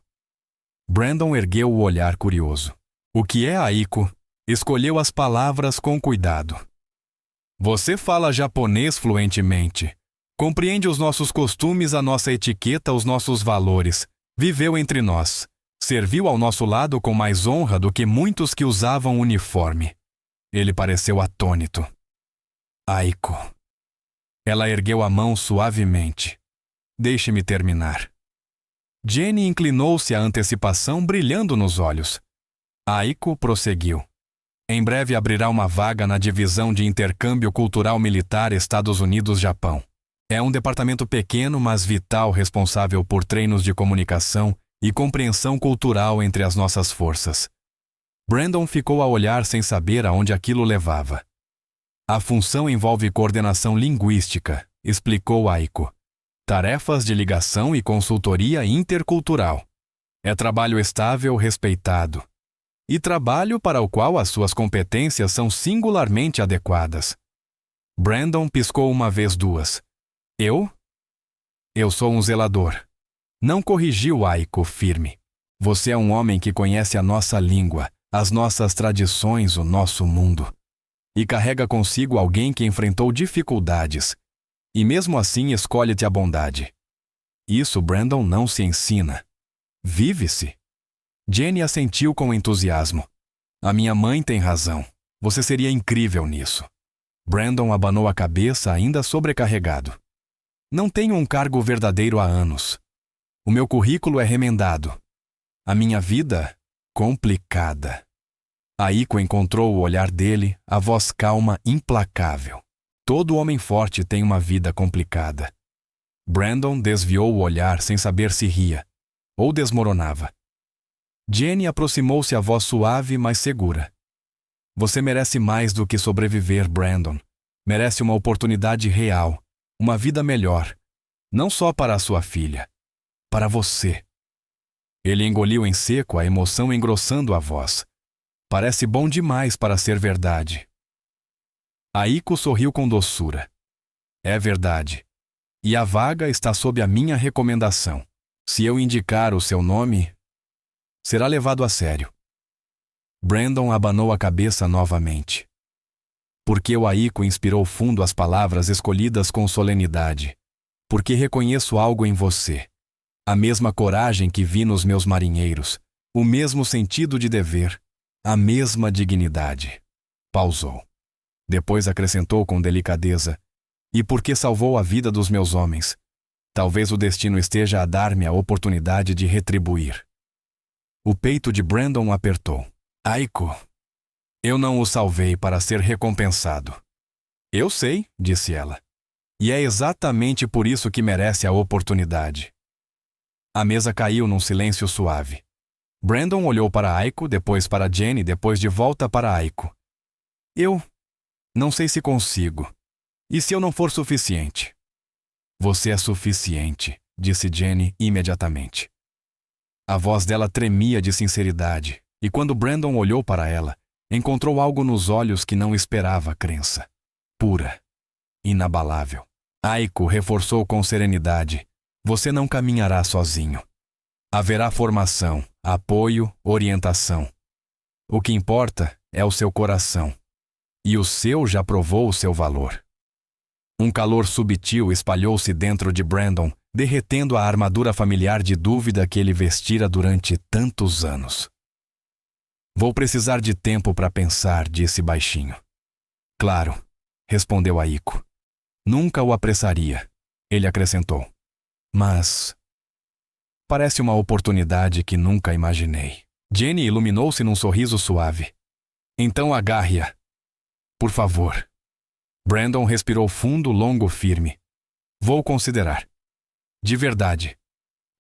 Brandon ergueu o olhar curioso. O que é, Aiko? Escolheu as palavras com cuidado. Você fala japonês fluentemente. Compreende os nossos costumes, a nossa etiqueta, os nossos valores. Viveu entre nós. Serviu ao nosso lado com mais honra do que muitos que usavam uniforme. Ele pareceu atônito. Aiko. Ela ergueu a mão suavemente. Deixe-me terminar. Jenny inclinou-se à antecipação, brilhando nos olhos. Aiko prosseguiu. Em breve abrirá uma vaga na Divisão de Intercâmbio Cultural Militar Estados Unidos-Japão. É um departamento pequeno, mas vital, responsável por treinos de comunicação e compreensão cultural entre as nossas forças. Brandon ficou a olhar sem saber aonde aquilo levava. A função envolve coordenação linguística, explicou Aiko. Tarefas de ligação e consultoria intercultural. É trabalho estável, respeitado. E trabalho para o qual as suas competências são singularmente adequadas. Brandon piscou uma vez duas. Eu? Eu sou um zelador. Não corrigiu Aiko, firme. Você é um homem que conhece a nossa língua, as nossas tradições, o nosso mundo. E carrega consigo alguém que enfrentou dificuldades. E mesmo assim escolhe-te a bondade. Isso, Brandon, não se ensina. Vive-se. Jenny assentiu com entusiasmo. A minha mãe tem razão. Você seria incrível nisso. Brandon abanou a cabeça, ainda sobrecarregado. Não tenho um cargo verdadeiro há anos. O meu currículo é remendado. A minha vida, complicada. Aiko encontrou o olhar dele, a voz calma, implacável. Todo homem forte tem uma vida complicada. Brandon desviou o olhar sem saber se ria, ou desmoronava. Jenny aproximou-se, a voz suave, mas segura. Você merece mais do que sobreviver, Brandon. Merece uma oportunidade real, uma vida melhor. Não só para a sua filha, para você. Ele engoliu em seco, a emoção engrossando a voz. Parece bom demais para ser verdade. Aiko sorriu com doçura. É verdade. E a vaga está sob a minha recomendação. Se eu indicar o seu nome, será levado a sério. Brandon abanou a cabeça novamente. Porque o Aiko inspirou fundo as palavras escolhidas com solenidade. Porque reconheço algo em você. A mesma coragem que vi nos meus marinheiros. O mesmo sentido de dever. A mesma dignidade. Pausou. Depois acrescentou com delicadeza. E porque salvou a vida dos meus homens. Talvez o destino esteja a dar-me a oportunidade de retribuir. O peito de Brandon apertou. Aiko, eu não o salvei para ser recompensado. Eu sei, disse ela. E é exatamente por isso que merece a oportunidade. A mesa caiu num silêncio suave. Brandon olhou para Aiko, depois para Jenny, depois de volta para Aiko. Eu não sei se consigo. E se eu não for suficiente? Você é suficiente, disse Jenny imediatamente. A voz dela tremia de sinceridade, e quando Brandon olhou para ela, encontrou algo nos olhos que não esperava a crença. Pura, inabalável. Aiko reforçou com serenidade. Você não caminhará sozinho. Haverá formação, apoio, orientação. O que importa é o seu coração. E o seu já provou o seu valor. Um calor subtil espalhou-se dentro de Brandon, derretendo a armadura familiar de dúvida que ele vestira durante tantos anos. Vou precisar de tempo para pensar, disse baixinho. Claro, respondeu Aiko. Nunca o apressaria, ele acrescentou. Mas parece uma oportunidade que nunca imaginei. Jenny iluminou-se num sorriso suave. Então agarre-a. Por favor. Brandon respirou fundo, longo, firme. Vou considerar. De verdade.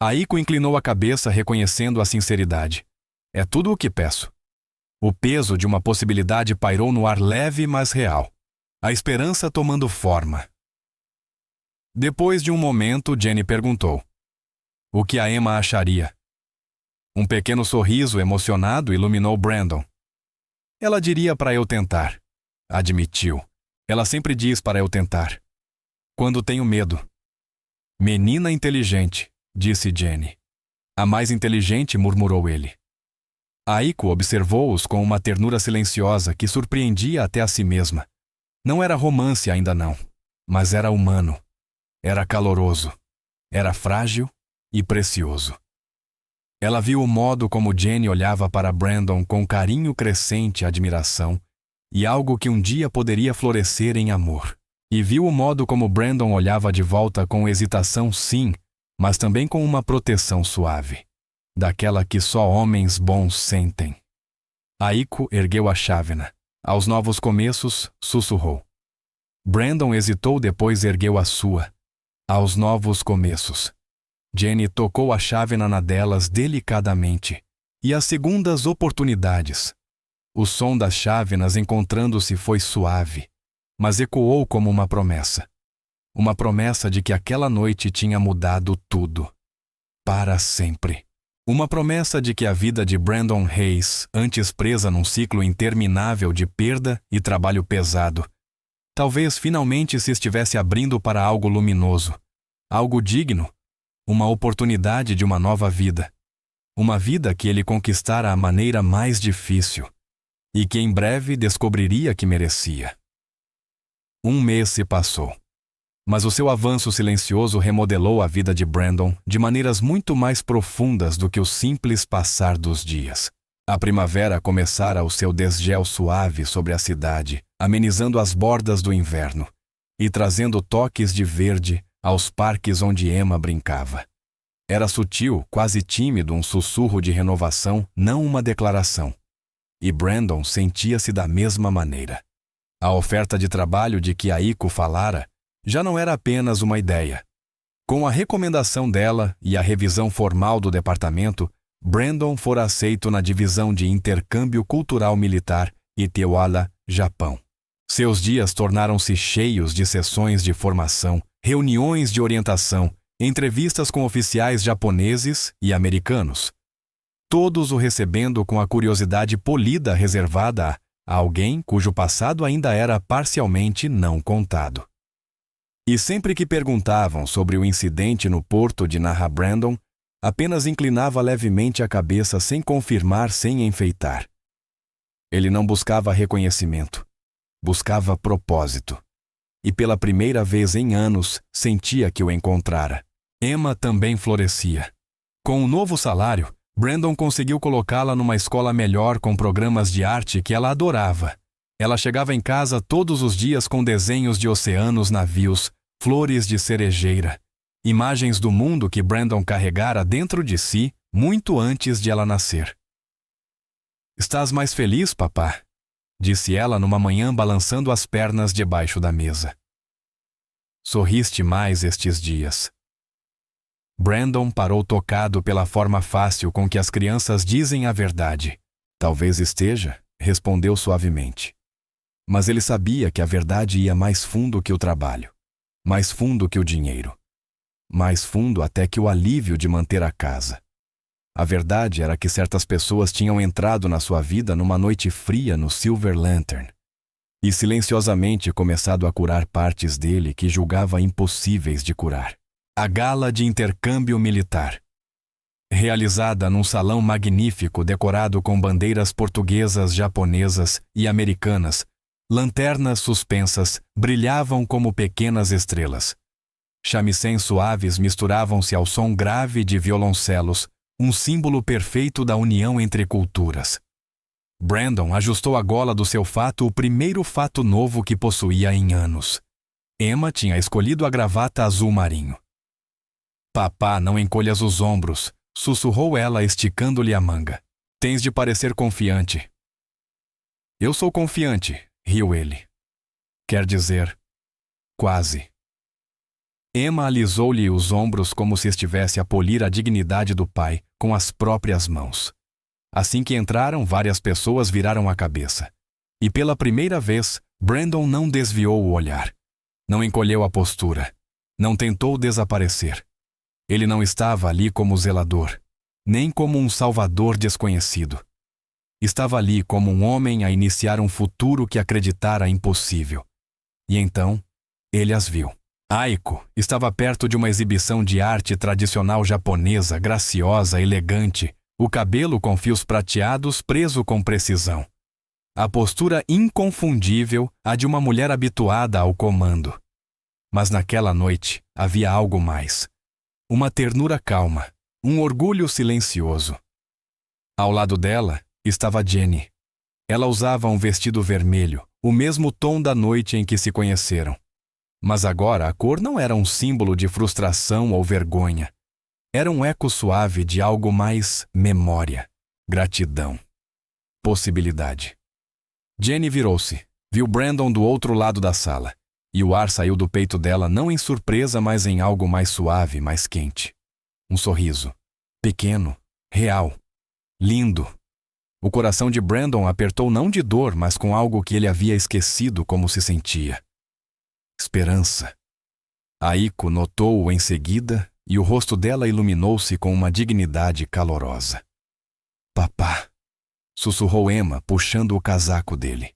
Aiko inclinou a cabeça, reconhecendo a sinceridade. É tudo o que peço. O peso de uma possibilidade pairou no ar leve, mas real. A esperança tomando forma. Depois de um momento, Jenny perguntou. O que a Emma acharia? Um pequeno sorriso emocionado iluminou Brandon. Ela diria para eu tentar. Admitiu. Ela sempre diz para eu tentar. Quando tenho medo. Menina inteligente, disse Jenny. A mais inteligente, murmurou ele. Aiko observou-os com uma ternura silenciosa que surpreendia até a si mesma. Não era romance ainda não, mas era humano. Era caloroso. Era frágil e precioso. Ela viu o modo como Jenny olhava para Brandon com carinho crescente e admiração, e algo que um dia poderia florescer em amor. E viu o modo como Brandon olhava de volta com hesitação, sim, mas também com uma proteção suave, daquela que só homens bons sentem. Aiko ergueu a chávena. Aos novos começos, sussurrou. Brandon hesitou, depois ergueu a sua. Aos novos começos. Jenny tocou a chávena na delas delicadamente. E as segundas oportunidades. O som das chávenas encontrando-se foi suave, mas ecoou como uma promessa. Uma promessa de que aquela noite tinha mudado tudo. Para sempre. Uma promessa de que a vida de Brandon Hayes, antes presa num ciclo interminável de perda e trabalho pesado, talvez finalmente se estivesse abrindo para algo luminoso, algo digno, uma oportunidade de uma nova vida. Uma vida que ele conquistara à maneira mais difícil e que em breve descobriria que merecia. Um mês se passou. Mas o seu avanço silencioso remodelou a vida de Brandon de maneiras muito mais profundas do que o simples passar dos dias. A primavera começara o seu desgel suave sobre a cidade, amenizando as bordas do inverno e trazendo toques de verde aos parques onde Emma brincava. Era sutil, quase tímido, um sussurro de renovação, não uma declaração. E Brandon sentia-se da mesma maneira. A oferta de trabalho de que Aiko falara já não era apenas uma ideia. Com a recomendação dela e a revisão formal do departamento, Brandon fora aceito na divisão de intercâmbio cultural militar Iteawala, Japão. Seus dias tornaram-se cheios de sessões de formação, reuniões de orientação, entrevistas com oficiais japoneses e americanos. Todos o recebendo com a curiosidade polida reservada a alguém cujo passado ainda era parcialmente não contado. E sempre que perguntavam sobre o incidente no porto de Narra, Brandon apenas inclinava levemente a cabeça sem confirmar, sem enfeitar. Ele não buscava reconhecimento, buscava propósito. E pela primeira vez em anos sentia que o encontrara. Emma também florescia. Com um novo salário, Brandon conseguiu colocá-la numa escola melhor com programas de arte que ela adorava. Ela chegava em casa todos os dias com desenhos de oceanos, navios, flores de cerejeira, imagens do mundo que Brandon carregara dentro de si muito antes de ela nascer. "Estás mais feliz, papá?", disse ela numa manhã balançando as pernas debaixo da mesa. "Sorriste mais estes dias." Brandon parou tocado pela forma fácil com que as crianças dizem a verdade. "Talvez esteja", respondeu suavemente. Mas ele sabia que a verdade ia mais fundo que o trabalho, mais fundo que o dinheiro, mais fundo até que o alívio de manter a casa. A verdade era que certas pessoas tinham entrado na sua vida numa noite fria no Silver Lantern e silenciosamente começado a curar partes dele que julgava impossíveis de curar. A gala de intercâmbio militar, realizada num salão magnífico decorado com bandeiras portuguesas, japonesas e americanas, lanternas suspensas brilhavam como pequenas estrelas. Chamicéns suaves misturavam-se ao som grave de violoncelos, um símbolo perfeito da união entre culturas. Brandon ajustou a gola do seu fato, o primeiro fato novo que possuía em anos. Emma tinha escolhido a gravata azul marinho. "Papá, não encolhas os ombros", sussurrou ela, esticando-lhe a manga. "Tens de parecer confiante." "Eu sou confiante", riu ele. "Quer dizer, quase." Emma alisou-lhe os ombros como se estivesse a polir a dignidade do pai com as próprias mãos. Assim que entraram, várias pessoas viraram a cabeça. E pela primeira vez, Brandon não desviou o olhar. Não encolheu a postura. Não tentou desaparecer. Ele não estava ali como zelador, nem como um salvador desconhecido. Estava ali como um homem a iniciar um futuro que acreditara impossível. E então, ele as viu. Aiko estava perto de uma exibição de arte tradicional japonesa, graciosa, elegante, o cabelo com fios prateados preso com precisão. A postura inconfundível, a de uma mulher habituada ao comando. Mas naquela noite havia algo mais. Uma ternura calma, um orgulho silencioso. Ao lado dela estava Jenny. Ela usava um vestido vermelho, o mesmo tom da noite em que se conheceram. Mas agora a cor não era um símbolo de frustração ou vergonha. Era um eco suave de algo mais memória, gratidão, possibilidade. Jenny virou-se, viu Brandon do outro lado da sala, e o ar saiu do peito dela não em surpresa, mas em algo mais suave, mais quente. Um sorriso, pequeno, real, lindo. O coração de Brandon apertou não de dor, mas com algo que ele havia esquecido como se sentia. Esperança. Aiko notou-o em seguida e o rosto dela iluminou-se com uma dignidade calorosa. Papá, sussurrou Emma, puxando o casaco dele.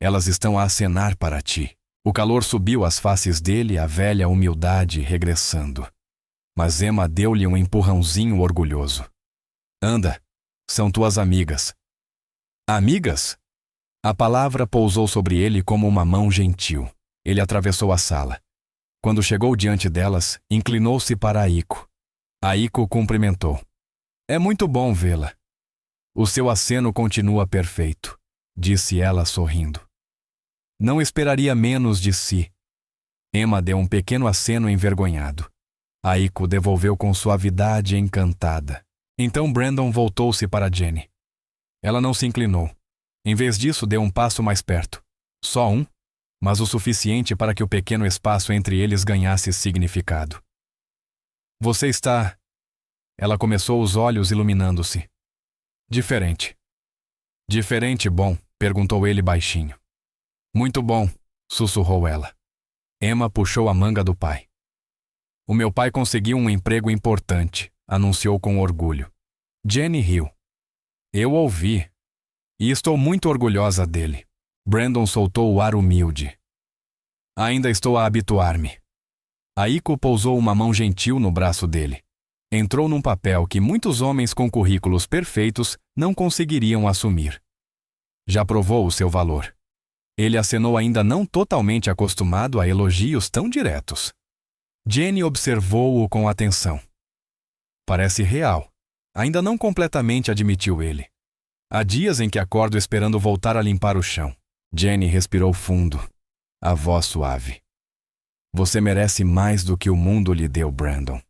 Elas estão a acenar para ti. O calor subiu às faces dele, a velha humildade regressando. Mas Emma deu-lhe um empurrãozinho orgulhoso. Anda, são tuas amigas. Amigas? A palavra pousou sobre ele como uma mão gentil. Ele atravessou a sala. Quando chegou diante delas, inclinou-se para Aiko. Aiko cumprimentou. É muito bom vê-la. O seu aceno continua perfeito, disse ela sorrindo. Não esperaria menos de si. Emma deu um pequeno aceno envergonhado. Aiko devolveu com suavidade encantada. Então Brandon voltou-se para Jenny. Ela não se inclinou. Em vez disso, deu um passo mais perto. Só um, mas o suficiente para que o pequeno espaço entre eles ganhasse significado. Você está... Ela começou, os olhos iluminando-se. Diferente. Diferente bom? Perguntou ele baixinho. Muito bom, sussurrou ela. Emma puxou a manga do pai. O meu pai conseguiu um emprego importante, anunciou com orgulho. Jenny riu. Eu ouvi. E estou muito orgulhosa dele. Brandon soltou o ar humilde. Ainda estou a habituar-me. Aiko pousou uma mão gentil no braço dele. Entrou num papel que muitos homens com currículos perfeitos não conseguiriam assumir. Já provou o seu valor. Ele acenou, ainda não totalmente acostumado a elogios tão diretos. Jenny observou-o com atenção. Parece real. Ainda não completamente, admitiu ele. Há dias em que acordo esperando voltar a limpar o chão. Jenny respirou fundo, a voz suave. Você merece mais do que o mundo lhe deu, Brandon.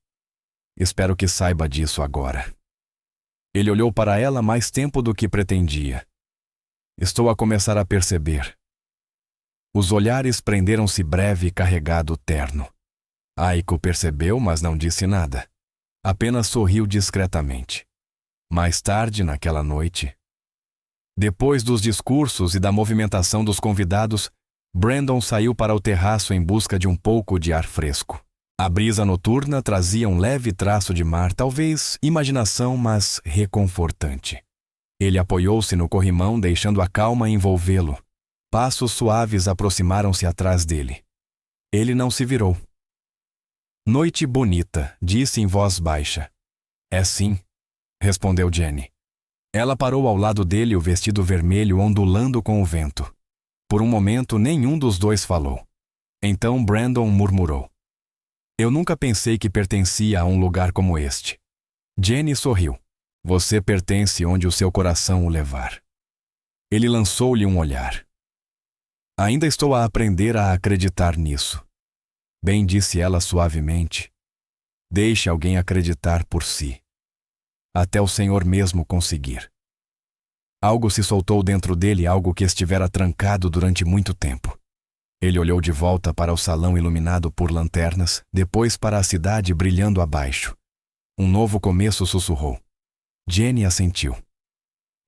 Espero que saiba disso agora. Ele olhou para ela mais tempo do que pretendia. Estou a começar a perceber. Os olhares prenderam-se breve e carregado terno. Aiko percebeu, mas não disse nada. Apenas sorriu discretamente. Mais tarde, naquela noite, depois dos discursos e da movimentação dos convidados, Brandon saiu para o terraço em busca de um pouco de ar fresco. A brisa noturna trazia um leve traço de mar, talvez imaginação, mas reconfortante. Ele apoiou-se no corrimão, deixando a calma envolvê-lo. Passos suaves aproximaram-se atrás dele. Ele não se virou. Noite bonita, disse em voz baixa. É sim, respondeu Jenny. Ela parou ao lado dele, o vestido vermelho ondulando com o vento. Por um momento, nenhum dos dois falou. Então Brandon murmurou. Eu nunca pensei que pertencia a um lugar como este. Jenny sorriu. Você pertence onde o seu coração o levar. Ele lançou-lhe um olhar. Ainda estou a aprender a acreditar nisso. Bem, disse ela suavemente. Deixe alguém acreditar por si. Até o Senhor mesmo conseguir. Algo se soltou dentro dele, algo que estivera trancado durante muito tempo. Ele olhou de volta para o salão iluminado por lanternas, depois para a cidade brilhando abaixo. Um novo começo, sussurrou. Jenny assentiu.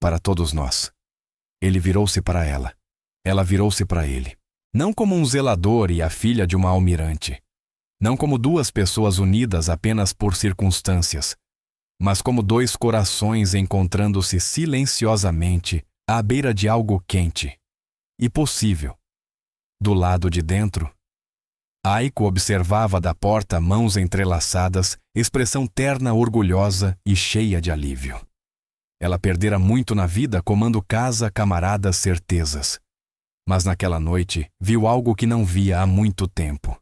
Para todos nós. Ele virou-se para ela. Ela virou-se para ele. Não como um zelador e a filha de uma almirante. Não como duas pessoas unidas apenas por circunstâncias. mas como dois corações encontrando-se silenciosamente à beira de algo quente e possível. Do lado de dentro, Aiko observava da porta, mãos entrelaçadas, expressão terna, orgulhosa e cheia de alívio. Ela perdera muito na vida comando casa, camaradas, certezas. Mas naquela noite viu algo que não via há muito tempo: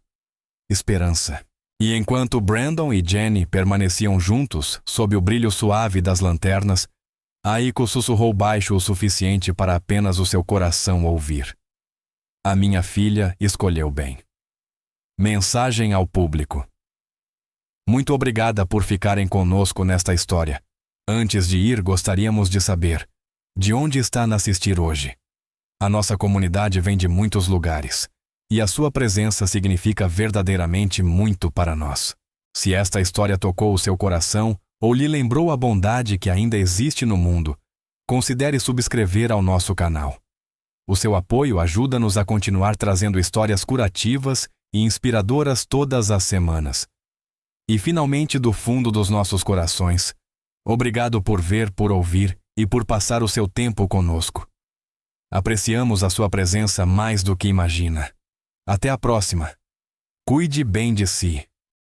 esperança. E enquanto Brandon e Jenny permaneciam juntos, sob o brilho suave das lanternas, Aiko sussurrou baixo o suficiente para apenas o seu coração ouvir: "A minha filha escolheu bem." Mensagem ao público. Muito obrigada por ficarem conosco nesta história. Antes de ir, gostaríamos de saber: de onde está a assistir hoje? A nossa comunidade vem de muitos lugares, e a sua presença significa verdadeiramente muito para nós. Se esta história tocou o seu coração ou lhe lembrou a bondade que ainda existe no mundo, considere subscrever ao nosso canal. O seu apoio ajuda-nos a continuar trazendo histórias curativas e inspiradoras todas as semanas. E finalmente, do fundo dos nossos corações, obrigado por ver, por ouvir e por passar o seu tempo conosco. Apreciamos a sua presença mais do que imagina. Até a próxima. Cuide bem de si.